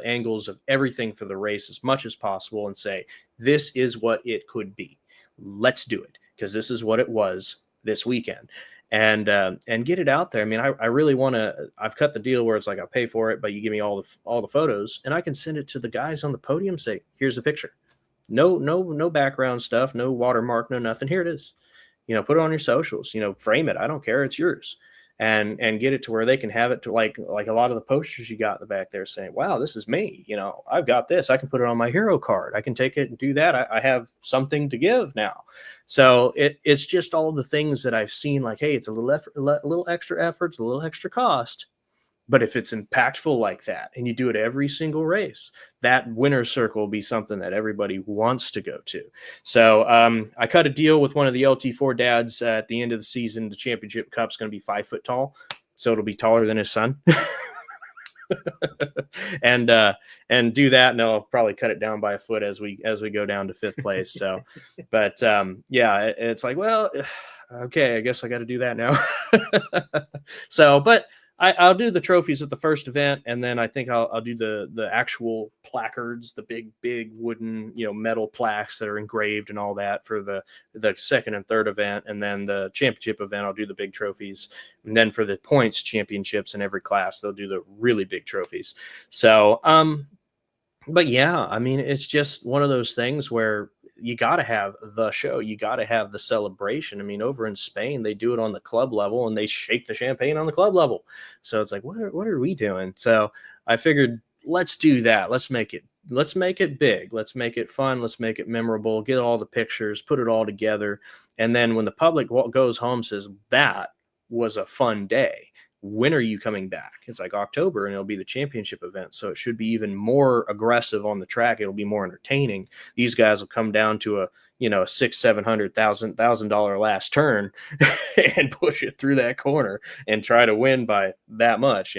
angles of everything for the race as much as possible and say, this is what it could be. Let's do it, because this is what it was this weekend. And get it out there. I mean, I really want to. I've cut the deal where it's like, I'll pay for it, but you give me all the photos, and I can send it to the guys on the podium. Say, here's the picture. No background stuff, no watermark, no nothing. Here it is. Put it on your socials. Frame it. I don't care. It's yours. And get it to where they can have it to like a lot of the posters you got in the back there saying, wow, this is me. I've got this. I can put it on my hero card. I can take it and do that. I have something to give now. So it's just all the things that I've seen, like, hey, it's a little extra effort, it's a little extra cost. But if it's impactful like that and you do it every single race, that winner's circle will be something that everybody wants to go to. So I cut a deal with one of the LT4 dads at the end of the season. The championship cup's going to be 5 foot tall, so it'll be taller than his son. and do that, and I'll probably cut it down by a foot as we go down to 5th place. So, but yeah, it's like, well, okay, I guess I got to do that now. So, but I'll do the trophies at the first event, and then I think I'll do the actual placards, the big wooden, metal plaques that are engraved and all that for the second and third event, and then the championship event I'll do the big trophies, and then for the points championships in every class they'll do the really big trophies. So but yeah, I mean, it's just one of those things where you got to have the show. You got to have the celebration. I mean, over in Spain, they do it on the club level and they shake the champagne on the club level. So it's like, what are we doing? So I figured, let's do that. Let's make it big. Let's make it fun. Let's make it memorable. Get all the pictures, put it all together. And then when the public goes home, says, that was a fun day. When are you coming back? It's like October, and it'll be the championship event. So it should be even more aggressive on the track. It'll be more entertaining. These guys will come down to a $600,000-$700,000 last turn and push it through that corner and try to win by that much,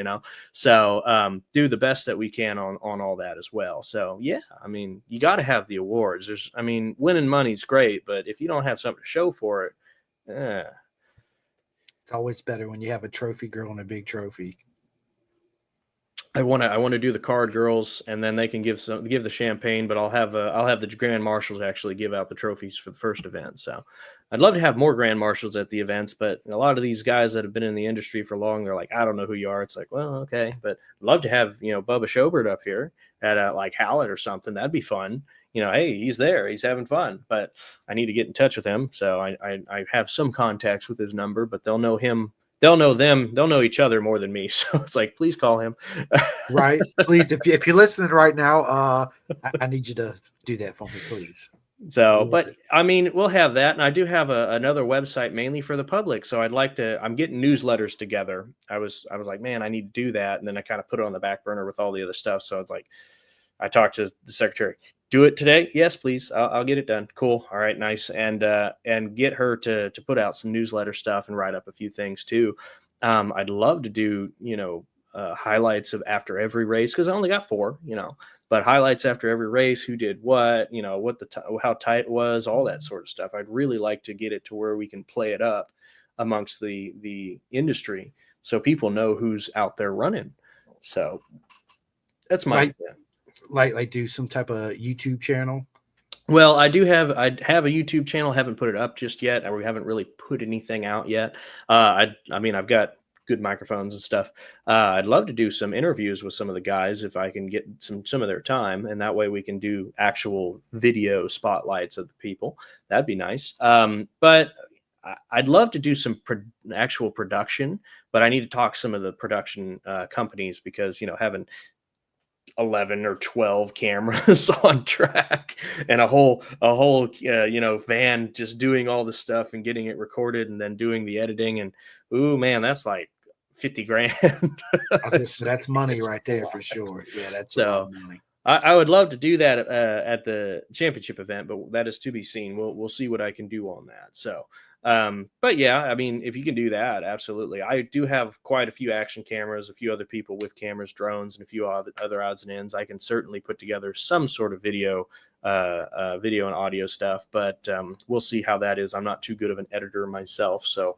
So do the best that we can on all that as well. So yeah, I mean, you got to have the awards. Winning money's great, but if you don't have something to show for it,
it's always better when you have a trophy girl and a big trophy.
I want to do the card girls, and then they can give the champagne, but I'll have the grand marshals actually give out the trophies for the first event. So I'd love to have more grand marshals at the events, but a lot of these guys that have been in the industry for long, they're like, I don't know who you are. It's like, well, okay, but I'd love to have Bubba Schobert up here at like Hallett or something. That'd be fun. Hey, he's there, he's having fun, but I need to get in touch with him. So I have some contacts with his number, but they'll know him. They'll know them. They'll know each other more than me. So it's like, please call him.
Right. Please. If you're listening right now, I need you to do that for me, please.
So, but I mean, we'll have that. And I do have another website mainly for the public. So I'm getting newsletters together. I was like, man, I need to do that. And then I kind of put it on the back burner with all the other stuff. So it's like, I talked to the secretary. Do it today? Yes, please. I'll get it done. Cool. All right, nice. And get her to put out some newsletter stuff and write up a few things too. I'd love to do highlights of after every race, because I only got 4. But highlights after every race, who did what, how tight it was, all that sort of stuff. I'd really like to get it to where we can play it up amongst the industry, so people know who's out there running. So that's my idea.
Like do some type of YouTube channel.
Well, I have a YouTube channel. Haven't put it up just yet, or we haven't really put anything out yet. I mean, I've got good microphones and stuff. I'd love to do some interviews with some of the guys if I can get some of their time, and that way we can do actual video spotlights of the people. That'd be nice. But I'd love to do some actual production, but I need to talk to some of the production companies, because having 11 or 12 cameras on track and a whole van just doing all the stuff and getting it recorded and then doing the editing, and ooh man, that's like 50 grand.
That's money right there for sure. Yeah, that's a lot of money.
I would love to do that at the championship event, but that is to be seen. We'll see what I can do on that. So but yeah, I mean, if you can do that, absolutely. I do have quite a few action cameras, a few other people with cameras, drones, and a few other odds and ends. I can certainly put together some sort of video and audio stuff, but we'll see how that is. I'm not too good of an editor myself, so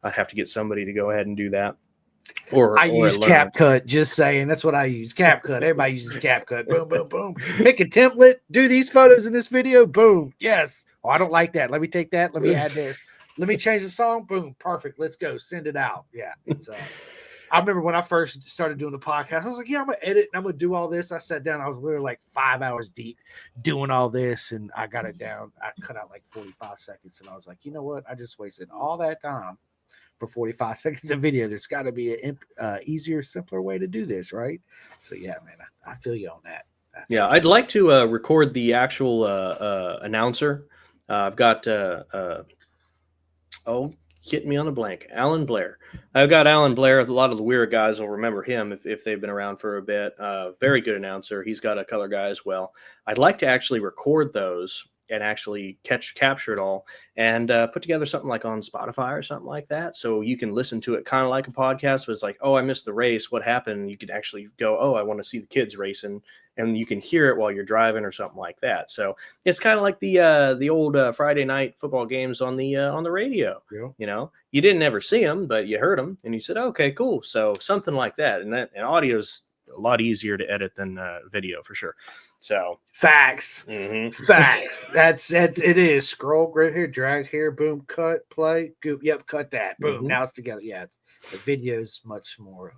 I'd have to get somebody to go ahead and do that.
I
a
use
learner.
CapCut, just saying. That's what I use. CapCut. Everybody uses CapCut. Boom, boom, boom. Pick a template. Do these photos in this video. Boom. Yes. Oh, I don't like that. Let me take that. Let me add this. Let me change the song. Boom. Perfect. Let's go. Send it out. Yeah. It's I remember when I first started doing the podcast, I was like, yeah, I'm gonna edit and I'm gonna do all this. I sat down, I was literally like 5 hours deep doing all this, and I got it down. I cut out like 45 seconds, and I was like, you know what? I just wasted all that time for 45 seconds of video. There's got to be an easier, simpler way to do this, right? So yeah, man, I feel you on that.
Yeah, I'd like to record the actual announcer. I've got hit me on the blank. Alan Blair. I've got Alan Blair. A lot of the weird guys will remember him if they've been around for a bit. Very good announcer. He's got a color guy as well. I'd like to actually record those and actually capture it all and put together something like on Spotify or something like that. So you can listen to it kind of like a podcast, but it's like, oh, I missed the race. What happened? You could actually go, oh, I want to see the kids racing, and you can hear it while you're driving or something like that. So it's kind of like the old Friday night football games on the radio.
Yeah.
You know, you didn't ever see them, but you heard them and you said, okay, cool. So something like that. And audio's a lot easier to edit than video for sure. So
facts.
Mm-hmm.
Facts. That's it is. Scroll right here, drag here, boom, cut, play, goop. Yep, cut that. Boom.
Mm-hmm.
Now it's together. Yeah, the video is much more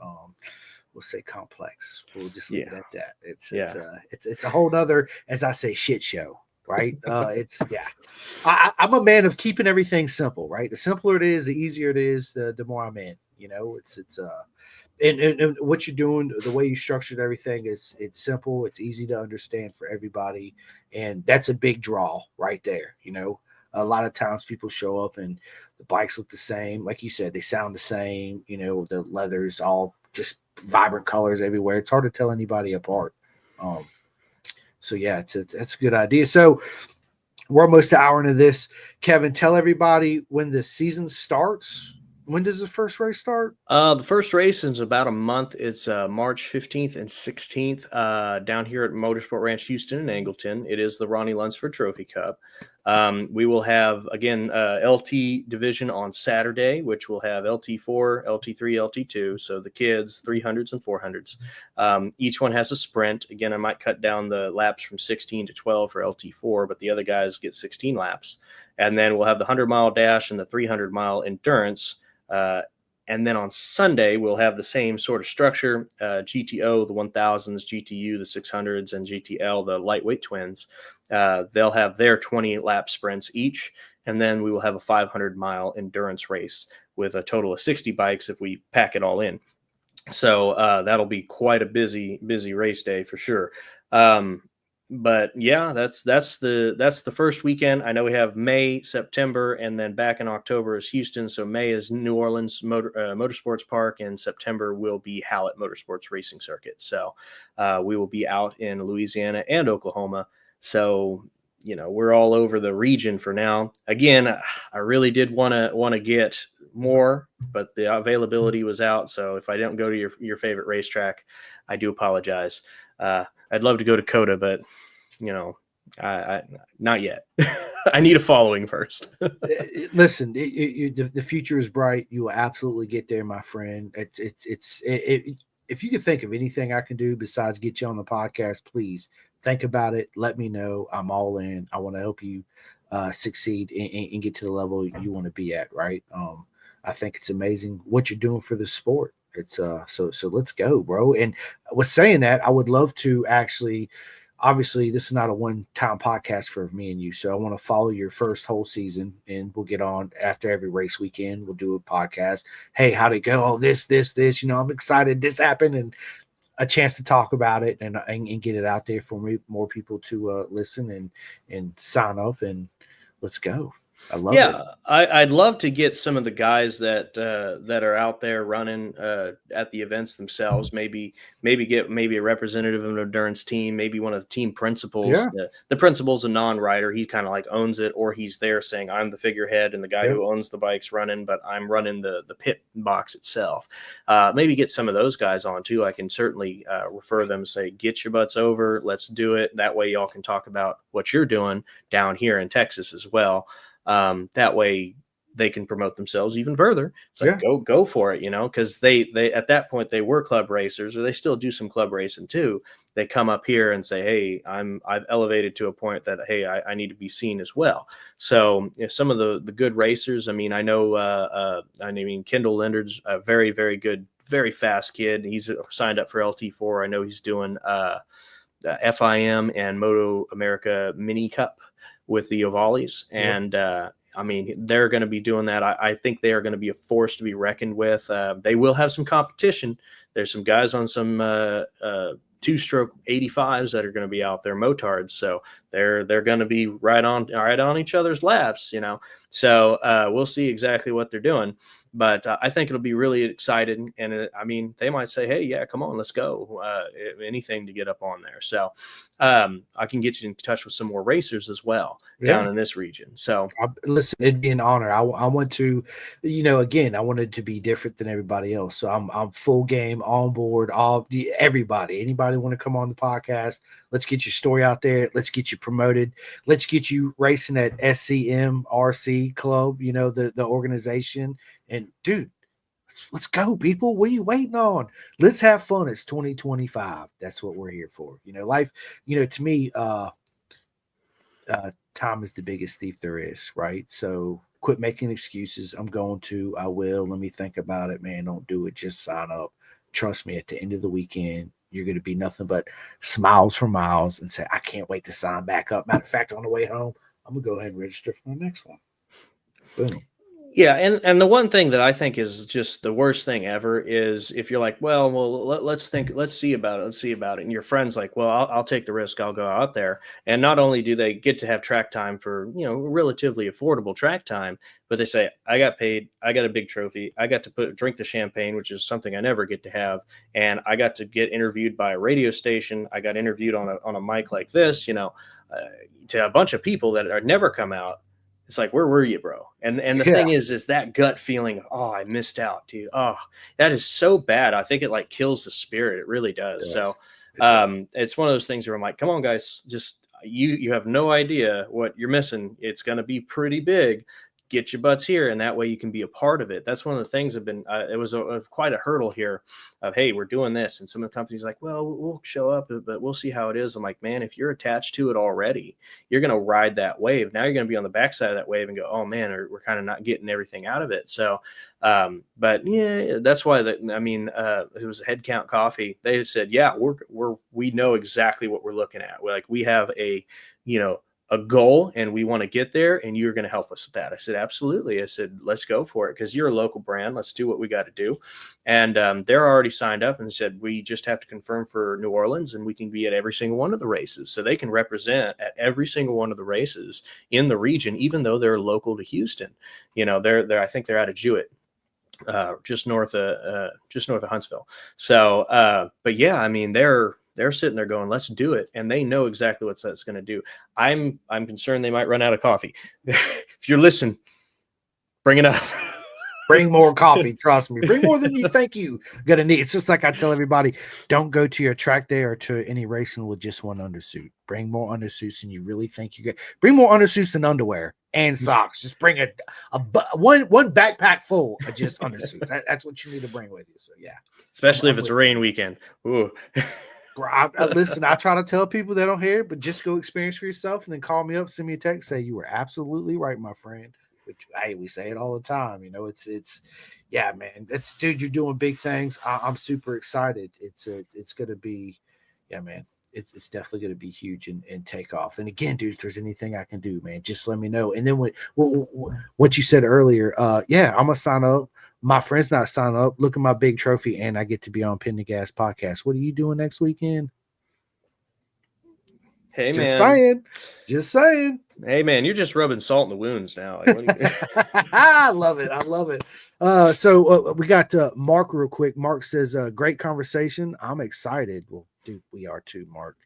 we'll say complex. We'll just leave it at that. It's a whole nother, as I say, shit show. Right. I'm a man of keeping everything simple, right? The simpler it is, the easier it is, the more I'm in. You know, and what you're doing, the way you structured everything it's simple, it's easy to understand for everybody, and that's a big draw right there. You know, a lot of times people show up and the bikes look the same, like you said, they sound the same. You know, the leather's all just vibrant colors everywhere. It's hard to tell anybody apart. So yeah, it's a good idea. So we're almost an hour into this. Kevin, tell everybody when the season starts. When does the first race start?
The first race is about a month. It's March 15th and 16th down here at Motorsport Ranch Houston and Angleton. It is the Ronnie Lunsford Trophy Cup. We will have, again, LT division on Saturday, which will have LT4, LT3, LT2. So the kids, 300s and 400s. Each one has a sprint. Again, I might cut down the laps from 16 to 12 for LT4, but the other guys get 16 laps. And then we'll have the 100-mile dash and the 300-mile endurance. And then on Sunday, we'll have the same sort of structure, GTO, the 1000s, GTU, the 600s, and GTL, the lightweight twins. They'll have their 20-lap sprints each, and then we will have a 500-mile endurance race with a total of 60 bikes if we pack it all in. So that'll be quite a busy race day for sure. But yeah, that's the first weekend. I know we have May, September, and then back in October is Houston. So May is New Orleans Motorsports Park, and September will be Hallett Motorsports Racing Circuit. So we will be out in Louisiana and Oklahoma. So you know, we're all over the region for now. Again, I really did want to get more, but the availability was out. So if I don't go to your favorite racetrack, I do apologize. I'd love to go to COTA, but you know, I not yet. I need a following first.
Listen, the future is bright. You will absolutely get there, my friend. If you could think of anything I can do besides get you on the podcast, please think about it. Let me know. I'm all in. I want to help you succeed and get to the level you want to be at. Right. I think it's amazing what you're doing for the sport. It's so let's go, bro. And with saying that, I would love to actually, obviously this is not a one-time podcast for me and you. So I want to follow your first whole season, and we'll get on after every race weekend. We'll do a podcast. Hey, how'd it go? Oh, this, you know, I'm excited. This happened, and a chance to talk about it and get it out there for more people to listen and sign up, and let's go. I love it.
I'd love to get some of the guys that are out there running at the events themselves. Maybe get a representative of an endurance team, maybe one of the team principals.
Yeah.
The principal's a non-rider. He kind of like owns it, or he's there saying, I'm the figurehead and the guy who owns the bike's running, but I'm running the pit box itself. Maybe get some of those guys on too. I can certainly refer them and say, get your butts over. Let's do it. That way y'all can talk about what you're doing down here in Texas as well. That way, they can promote themselves even further. It's like,
Yeah.
go for it, because they at that point they were club racers, or they still do some club racing too. They come up here and say, hey, I've elevated to a point that, hey, I need to be seen as well. So if some of the good racers, I mean, I know, Kendall Leonard's a very, very good, very fast kid. He's signed up for LT4. I know he's doing FIM and Moto America Mini Cup with the Ovalis. And I mean, they're going to be doing that. I think they are going to be a force to be reckoned with. They will have some competition. There's some guys on some two-stroke 85s that are going to be out there, motards. So they're going to be right on each other's laps, So we'll see exactly what they're doing. But I think it'll be really exciting. And I mean, they might say, hey, yeah, come on, let's go. Anything to get up on there. So I can get you in touch with some more racers as well down in this region. So
listen, it'd be an honor. I want to, again, I wanted to be different than everybody else. So I'm full game, on board, anybody want to come on the podcast. Let's get your story out there. Let's get you promoted. Let's get you racing at SCMRC Club, the organization. And dude, let's go, people. What are you waiting on? Let's have fun. It's 2025. That's what we're here for. Life, to me, time is the biggest thief there is, right? So quit making excuses. I will. Let me think about it, man. Don't do it. Just sign up. Trust me, at the end of the weekend, you're going to be nothing but smiles for miles and say, I can't wait to sign back up. Matter of fact, on the way home, I'm going to go ahead and register for the next one. Boom.
Yeah, and the one thing that I think is just the worst thing ever is if you're like, well, let's see about it, and your friend's like, well, I'll take the risk, I'll go out there, and not only do they get to have track time for relatively affordable track time, but they say, I got paid, I got a big trophy, I got to drink the champagne, which is something I never get to have, and I got to get interviewed by a radio station, I got interviewed on a mic like this, to a bunch of people that are never come out. It's like, where were you, bro? And the thing is that gut feeling, oh, I missed out, dude. Oh, that is so bad. I think it like kills the spirit. It really does. So it's one of those things where I'm like, come on, guys, just you have no idea what you're missing. It's going to be pretty big. Get your butts here, and that way you can be a part of it. That's one of the things have been. It was quite a hurdle here of, hey, we're doing this, and some of the companies like, well, we'll show up, but we'll see how it is. I'm like, man, if you're attached to it already, you're going to ride that wave. Now you're going to be on the backside of that wave and go, oh man, we're kind of not getting everything out of it. So, but yeah, that's why it was Head Count Coffee. They said, yeah, we know exactly what we're looking at. We have a goal and we want to get there, and you're going to help us with that. I said, absolutely. I said, let's go for it, because you're a local brand. Let's do what we got to do. And they're already signed up and said, we just have to confirm for New Orleans, and we can be at every single one of the races. So they can represent at every single one of the races in the region, even though they're local to Houston. I think they're out of Jewett. Just north of Huntsville. So, but yeah, I mean, they're sitting there going, let's do it. And they know exactly what that's going to do. I'm concerned they might run out of coffee. If you're listening, bring it up.
Bring more coffee. Trust me. Bring more than you think you going to need. It's just like I tell everybody, don't go to your track day or to any racing with just one undersuit. Bring more undersuits than you really think you get. Bring more undersuits than underwear and socks. Just bring one backpack full of just undersuits. That's what you need to bring with you. So yeah.
Especially if it's a rain weekend. Ooh.
Listen, I try to tell people they don't hear it, but just go experience for yourself and then call me up, send me a text, say you were absolutely right, my friend. Which, hey, we say it all the time. It's yeah, man. Dude, you're doing big things. I'm super excited. It's going to be, yeah, man. It's definitely going to be huge and take off. And again, dude, if there's anything I can do, man, just let me know. And then what you said earlier, yeah, I'm gonna sign up. My friend's not signing up. Look at my big trophy, and I get to be on Pin the Gas podcast. What are you doing next weekend?
Hey,
Just saying.
Hey, man, you're just rubbing salt in the wounds now.
I love it. So we got Mark real quick. Mark says, great conversation. I'm excited. Well, dude, we are too, Mark.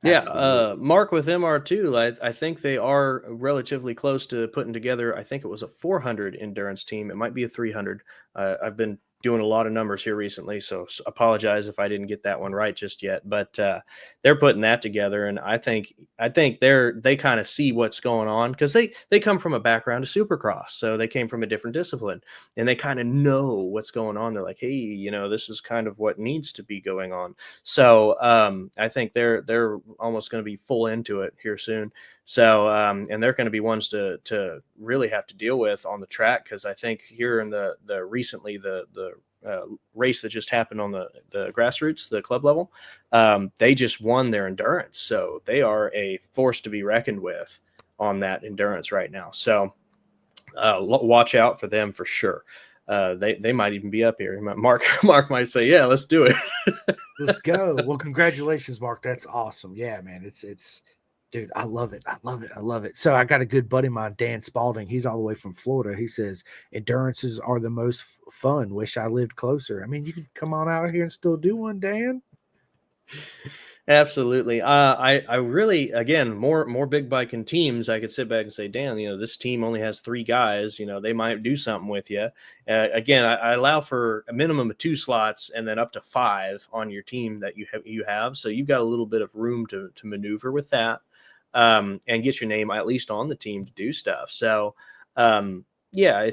Yeah, Mark with MR2, I think they are relatively close to putting together, I think it was a 400 endurance team. It might be a 300. I've been doing a lot of numbers here recently, so apologize if I didn't get that one right just yet. But they're putting that together, and I think they kind of see what's going on, because they come from a background of Supercross, so they came from a different discipline, and they kind of know what's going on. They're like, hey, this is kind of what needs to be going on. So I think they're almost going to be full into it here soon. So, and they're going to be ones to really have to deal with on the track, because I think here in the recently the race that just happened on the grassroots, the club level, they just won their endurance. So they are a force to be reckoned with on that endurance right now. So watch out for them for sure. They might even be up here. Mark might say, yeah, let's do it.
Let's go. Well, congratulations, Mark. That's awesome. Yeah, man. It's dude, I love it. I love it. I love it. So I got a good buddy of mine, Dan Spalding. He's all the way from Florida. He says endurances are the most fun. Wish I lived closer. I mean, you can come on out here and still do one, Dan.
Absolutely. I really, again, more big biking teams, I could sit back and say, Dan, this team only has 3 guys, they might do something with you. Again, I allow for a minimum of 2 slots and then up to 5 on your team that you have. So you've got a little bit of room to maneuver with that, and get your name at least on the team to do stuff. So, yeah,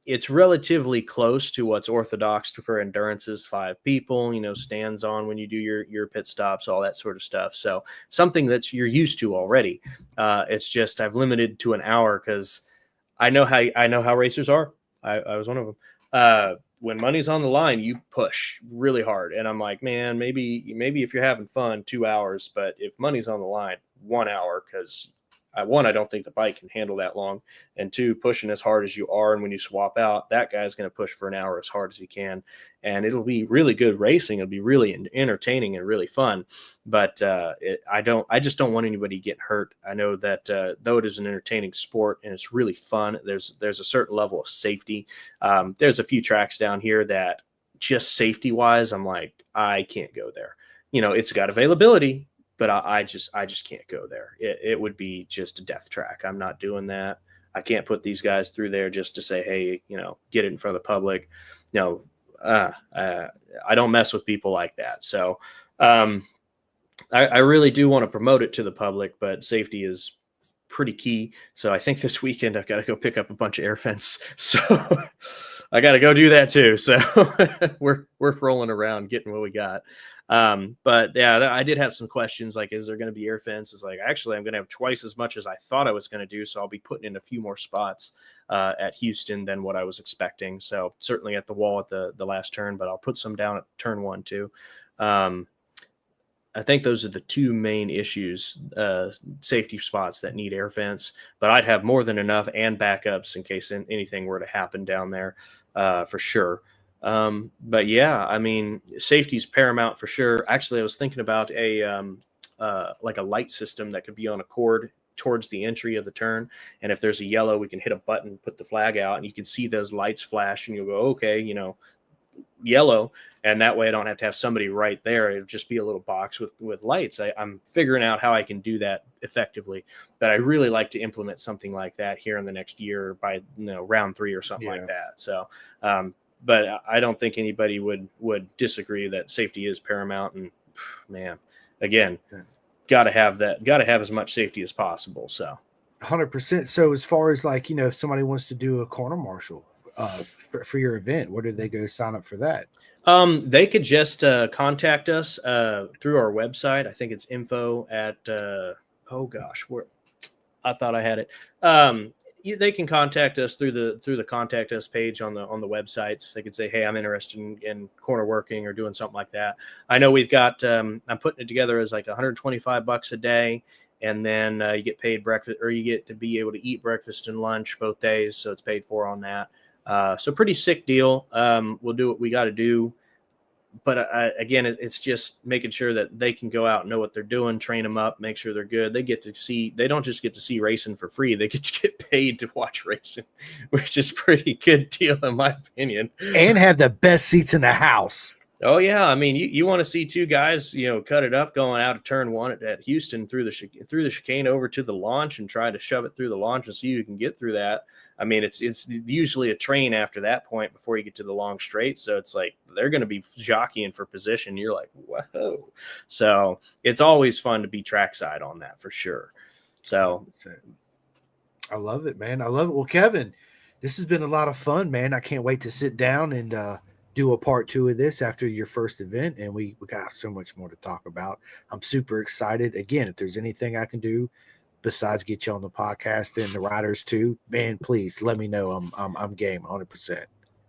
it's relatively close to what's orthodox for endurances, 5 people, stands on when you do your pit stops, all that sort of stuff. So something that you're used to already. It's just, I've limited to an hour, because I know how racers are. I was one of them. When money's on the line, you push really hard. And I'm like, man, maybe if you're having fun, 2 hours, but if money's on the line, 1 hour, because one, I don't think the bike can handle that long, and 2, pushing as hard as you are, and when you swap out, that guy's going to push for an hour as hard as he can, and it'll be really good racing. It'll be really entertaining and really fun. But I just don't want anybody to get hurt. I know that though it is an entertaining sport and it's really fun, there's a certain level of safety. There's a few tracks down here that just safety wise, I'm like, I can't go there. It's got availability, but I just can't go there. It would be just a death track. I'm not doing that. I can't put these guys through there just to say, hey, get it in front of the public. I don't mess with people like that. So I really do want to promote it to the public, but safety is pretty key. So I think this weekend I've got to go pick up a bunch of air fence. So I got to go do that too. So we're rolling around getting what we got. But yeah, I did have some questions like, is there going to be air fence? It's like, actually, I'm going to have twice as much as I thought I was going to do. So I'll be putting in a few more spots at Houston than what I was expecting. So certainly at the wall at the last turn, but I'll put some down at turn 1 too. I think those are the 2 main issues, safety spots that need air fence, but I'd have more than enough and backups in case anything were to happen down there, for sure. But yeah, I mean, safety is paramount for sure. Actually, I was thinking about like a light system that could be on a cord towards the entry of the turn. And if there's a yellow, we can hit a button, put the flag out, and you can see those lights flash, and you'll go, okay, yellow. And that way I don't have to have somebody right there. It'll just be a little box with lights. I'm figuring out how I can do that effectively, but I really like to implement something like that here in the next year by round 3 or something like that. So, but I don't think anybody would disagree that safety is paramount. And man, again, got to have as much safety as possible. So
100%. So as far as like, if somebody wants to do a corner marshal for your event, where do they go sign up for that?
They could just contact us through our website. I think it's info at where I thought I had it. They can contact us through the contact us page on the websites. They could say, hey, I'm interested in corner working or doing something like that. I know we've got I'm putting it together as like $125 a day, and then you get paid breakfast, or you get to be able to eat breakfast and lunch both days, so it's paid for on that. So pretty sick deal. We'll do what we got to do. But again, it's just making sure that they can go out and know what they're doing, train them up, make sure they're good. They don't just get to see racing for free. They get to get paid to watch racing, which is pretty good deal in my opinion.
And have the best seats in the house.
Oh yeah, I mean, you want to see two guys, cut it up going out of turn one at Houston through the chicane over to the launch and try to shove it through the launch and see who can get through that. I mean, it's usually a train after that point before you get to the long straight, so it's like they're going to be jockeying for position. You're like, whoa! So it's always fun to be trackside on that for sure. So
I love it, man. I love it. Well, Kevin, this has been a lot of fun, man. I can't wait to sit down and do a part 2 of this after your first event. And we got so much more to talk about. I'm super excited. Again, if there's anything I can do besides get you on the podcast and the riders too, man, please let me know. I'm game 100%.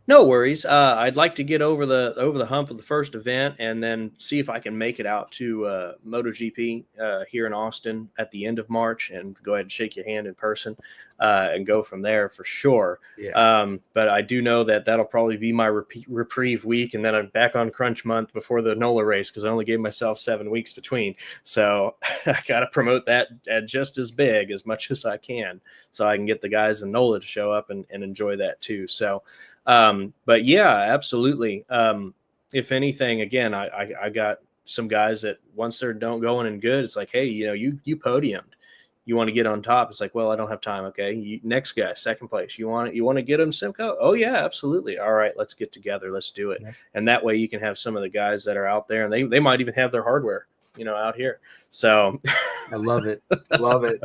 no worries. I'd like to get over the hump of the first event and then see if I can make it out to MotoGP here in Austin at the end of March and go ahead and shake your hand in person and go from there for sure.
Yeah.
But I do know that that'll probably be my reprieve week, and then I'm back on crunch month before the NOLA race because I only gave myself 7 weeks between. So I got to promote that at just as big as much as I can so I can get the guys in NOLA to show up and enjoy that too. So but yeah, absolutely. If anything, again, I got some guys that once they're going and good, it's like, hey, you podiumed, you want to get on top. It's like, well, I don't have time. Okay. Next guy, second place. You want to get them Simcoe? Oh yeah, absolutely. All right, let's get together. Let's do it. Yeah. And that way you can have some of the guys that are out there and they might even have their hardware, out here. So
I love it. Love it.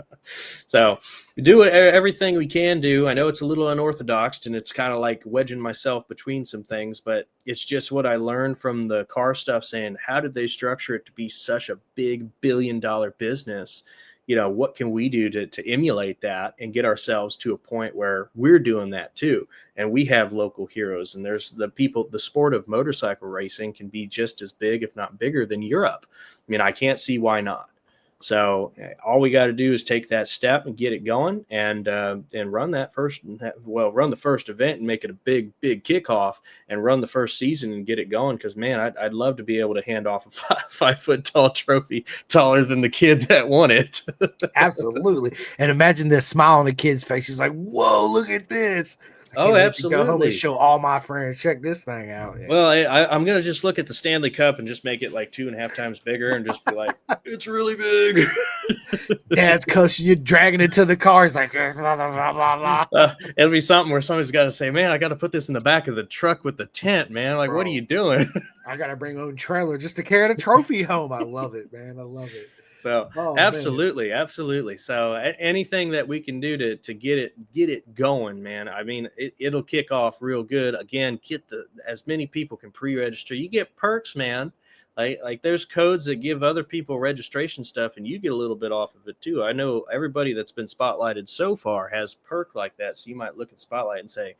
So we do everything we can do. I know it's a little unorthodox and it's kind of like wedging myself between some things, but it's just what I learned from the car stuff, saying, how did they structure it to be such a big billion-dollar business? What can we do to emulate that and get ourselves to a point where we're doing that too? And we have local heroes, and there's the sport of motorcycle racing can be just as big, if not bigger than Europe. I mean, I can't see why not. So all we got to do is take that step and get it going and run the first event and make it a big kickoff and run the first season and get it going. Cause man, I'd love to be able to hand off a 5 foot tall trophy taller than the kid that won it.
Absolutely. And imagine the smile on the kid's face. He's like, whoa, look at this.
Oh, absolutely.
Go home and show all my friends, check this thing out. Yeah.
Well, I'm going to just look at the Stanley Cup and just make it like 2.5 times bigger and just be like, it's really big.
Dad's cussing you, dragging it to the car. He's like, blah, blah, blah, blah.
It'll be something where somebody's got to say, man, I got to put this in the back of the truck with the tent, man. Like, bro, what are you doing?
I got to bring my own trailer just to carry the trophy home. I love it, man. I love it.
So absolutely. So anything that we can do to get it going, man. I mean, it'll kick off real good. Again, as many people can pre-register. You get perks, man. Like there's codes that give other people registration stuff, and you get a little bit off of it too. I know everybody that's been spotlighted so far has perk like that. So you might look at Spotlight and say,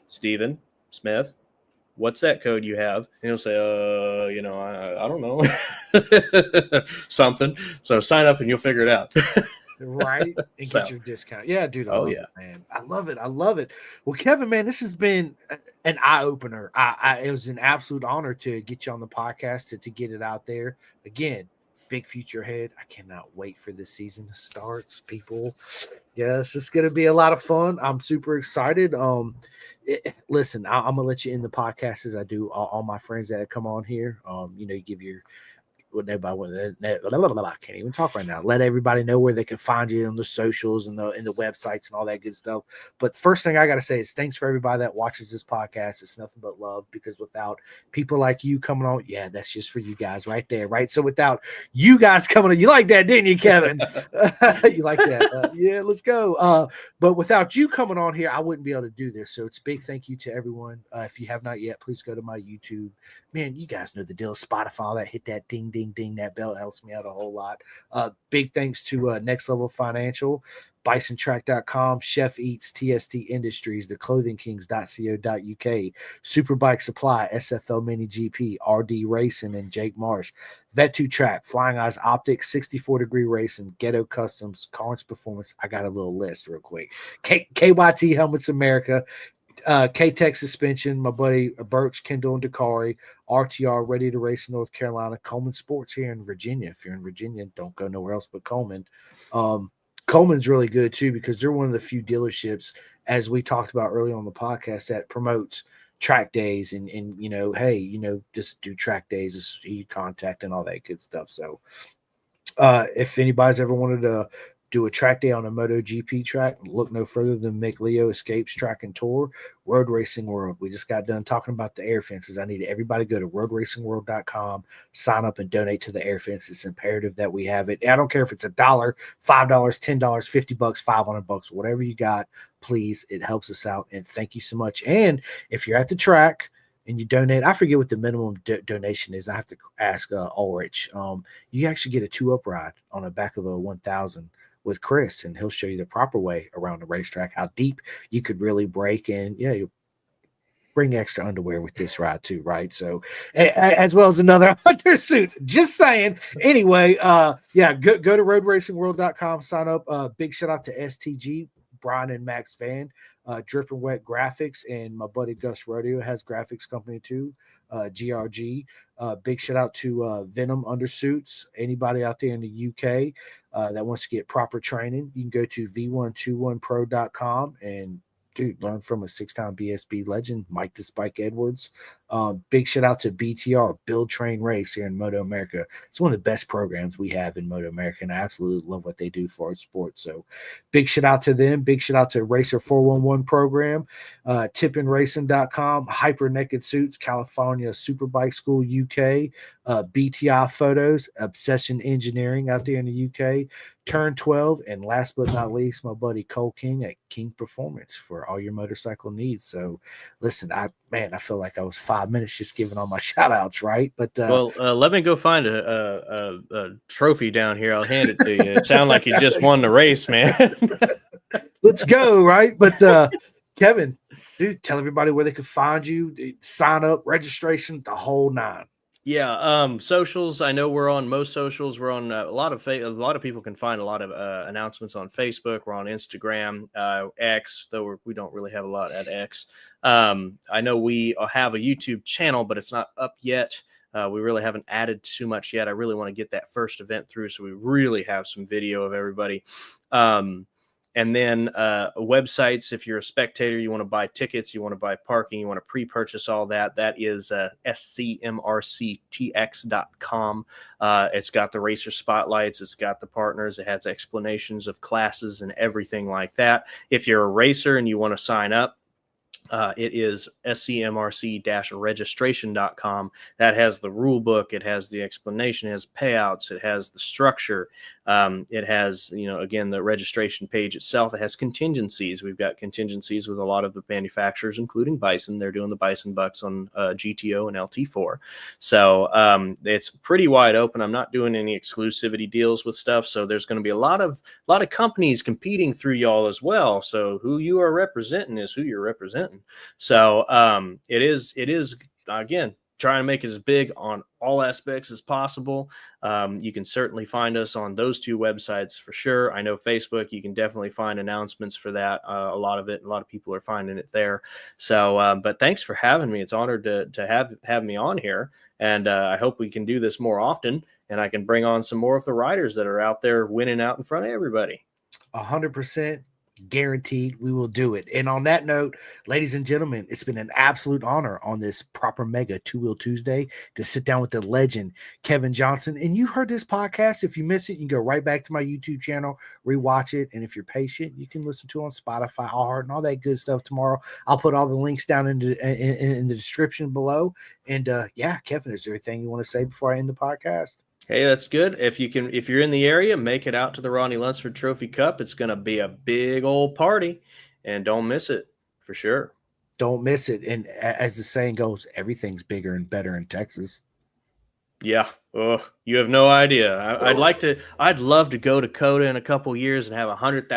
Stephen Smith, what's that code you have? And he'll say, I don't know. Something. So sign up and you'll figure it out.
Right. And get your discount. Yeah, dude. I love it, man. I love it. Well, Kevin, man, this has been an eye-opener. It was an absolute honor to get you on the podcast to get it out there. Again, big future ahead. I cannot wait for this season to start, people. Yes, it's going to be a lot of fun. I'm super excited. Listen, I'm going to let you in the podcast as I do all my friends that come on here. You give your I can't even talk right now. Let everybody know where they can find you on the socials and the websites and all that good stuff. But the first thing I got to say is thanks for everybody that watches this podcast. It's nothing but love, because without people like you coming on, yeah, that's just for you guys right there, right? So without you guys coming on, you like that, didn't you, Kevin? You like that? Yeah, let's go. But without you coming on here, I wouldn't be able to do this. So it's a big thank you to everyone. If you have not yet, please go to my YouTube. Man, you guys know the deal. Spotify, all that, hit that ding, ding, ding. That bell helps me out a whole lot. Big thanks to Next Level Financial, BisonTrack.com, Chef Eats, TST Industries, theclothingkings.co.uk, Superbike Supply, SFL Mini GP, RD Racing, and Jake Marsh, Vet2 Track, Flying Eyes Optics, 64-Degree Racing, Ghetto Customs, Carnes Performance. I got a little list real quick. KYT Helmets America, K-Tech Suspension, my buddy Birch, Kendall, and Dakari, RTR, Ready to Race in North Carolina, Coleman Sports here in Virginia. If you're in Virginia, don't go nowhere else but Coleman. Coleman's really good too, because they're one of the few dealerships, as we talked about earlier on the podcast, that promotes track days and hey, just do track days, just contact and all that good stuff. So if anybody's ever wanted to do a track day on a MotoGP track, look no further than McLeo Escapes Track and Tour, Road Racing World. We just got done talking about the air fences. I need everybody to go to roadracingworld.com, sign up and donate to the air fence. It's imperative that we have it. I don't care if it's $1, $5, $10, $50, $500, whatever you got, please. It helps us out. And thank you so much. And if you're at the track and you donate, I forget what the minimum donation is. I have to ask Ulrich. You actually get a 2-up ride on the back of a 1000 with Chris, and he'll show you the proper way around the racetrack, how deep you could really break. And yeah, you bring extra underwear with this ride too, right? So as well as another undersuit. Just saying. Anyway, yeah, go to roadracingworld.com, sign up. Big shout out to STG, Brian and Max Van, Dripping Wet Graphics, and my buddy Gus Rodeo has graphics company too, GRG. Big shout out to Venom Undersuits. Anybody out there in the UK that wants to get proper training, you can go to v121pro.com and dude, learn from a 6-time BSB legend, Mike the Spike Edwards. Big shout out to BTR, Build Train Race here in Moto America. It's one of the best programs we have in Moto America, and I absolutely love what they do for our sport. So big shout out to them. Big shout out to Racer 411 program, tippinracing.com, Hyper Naked Suits, California Superbike School UK, BTI Photos, Obsession Engineering out there in the UK, Turn 12, and last but not least, my buddy Cole King at King Performance for all your motorcycle needs. So listen, I feel like I was 5 minutes just giving all my shout outs, right? But
well, let me go find a trophy down here. I'll hand it to you. It sounds like you just won the race, man.
Let's go, right? But Kevin, dude, tell everybody where they can find you, sign up, registration, the whole nine.
Yeah, socials. I know we're on most socials. We're on a lot of people can find a lot of announcements on Facebook. We're on Instagram, X, though we don't really have a lot at X. I know we have a YouTube channel, but it's not up yet. We really haven't added too much yet. I really want to get that first event through, so we really have some video of everybody. And then websites, if you're a spectator, you want to buy tickets, you want to buy parking, you want to pre-purchase all that, that is scmrctx.com. It's got the racer spotlights, it's got the partners, it has explanations of classes and everything like that. If you're a racer and you want to sign up, it is scmrc-registration.com. That has the rule book. It has the explanation. It has payouts. It has the structure. It has, again, the registration page itself. It has contingencies. We've got contingencies with a lot of the manufacturers, including Bison. They're doing the Bison Bucks on GTO and LT4. So it's pretty wide open. I'm not doing any exclusivity deals with stuff. So there's going to be a lot of companies competing through y'all as well. So who you are representing is who you're representing. So it is again, trying to make it as big on all aspects as possible. You can certainly find us on those two websites for sure. I know Facebook, you can definitely find announcements for that. A lot of people are finding it there. So, but thanks for having me. It's honored to have me on here. And I hope we can do this more often, and I can bring on some more of the riders that are out there winning out in front of everybody.
100%. Guaranteed we will do it. And on that note, ladies and gentlemen, it's been an absolute honor on this proper mega Two-Wheel Tuesday to sit down with the legend Kevin Johnson. And you heard this podcast. If you miss it, you can go right back to my YouTube channel, rewatch it, and if you're patient, you can listen to it on Spotify, iHeart, and all that good stuff tomorrow. I'll put all the links down in the description below. And yeah, Kevin, is there anything you want to say before I end the podcast?
Hey, that's good. If you're in the area, make it out to the Ronnie Lunsford Trophy Cup. It's going to be a big old party, and don't miss it for sure.
Don't miss it. And as the saying goes, everything's bigger and better in Texas.
Yeah. Oh, you have no idea. I'd love to go to COTA in a couple years and have $100,000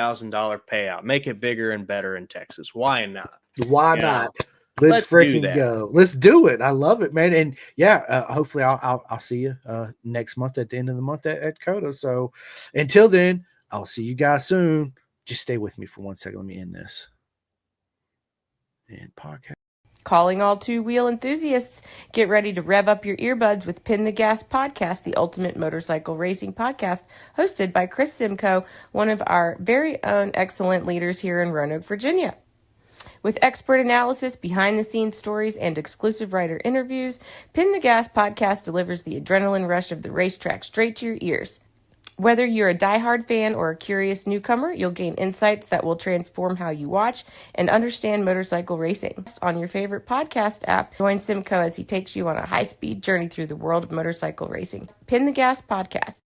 payout. Make it bigger and better in Texas. Why not?
Why not? Let's freaking go. Let's do it. I love it, man. And yeah, hopefully I'll see you next month at the end of the month at COTA. So until then, I'll see you guys soon. Just stay with me for 1 second. Let me end this. And podcast.
Calling all two-wheel enthusiasts, get ready to rev up your earbuds with Pin the Gas Podcast, the ultimate motorcycle racing podcast, hosted by Chris Simcoe, one of our very own excellent leaders here in Roanoke, Virginia. With expert analysis, behind-the-scenes stories, and exclusive writer interviews, Pin the Gas podcast delivers the adrenaline rush of the racetrack straight to your ears. Whether you're a diehard fan or a curious newcomer, you'll gain insights that will transform how you watch and understand motorcycle racing. On your favorite podcast app, join Simcoe as he takes you on a high-speed journey through the world of motorcycle racing. Pin the Gas podcast.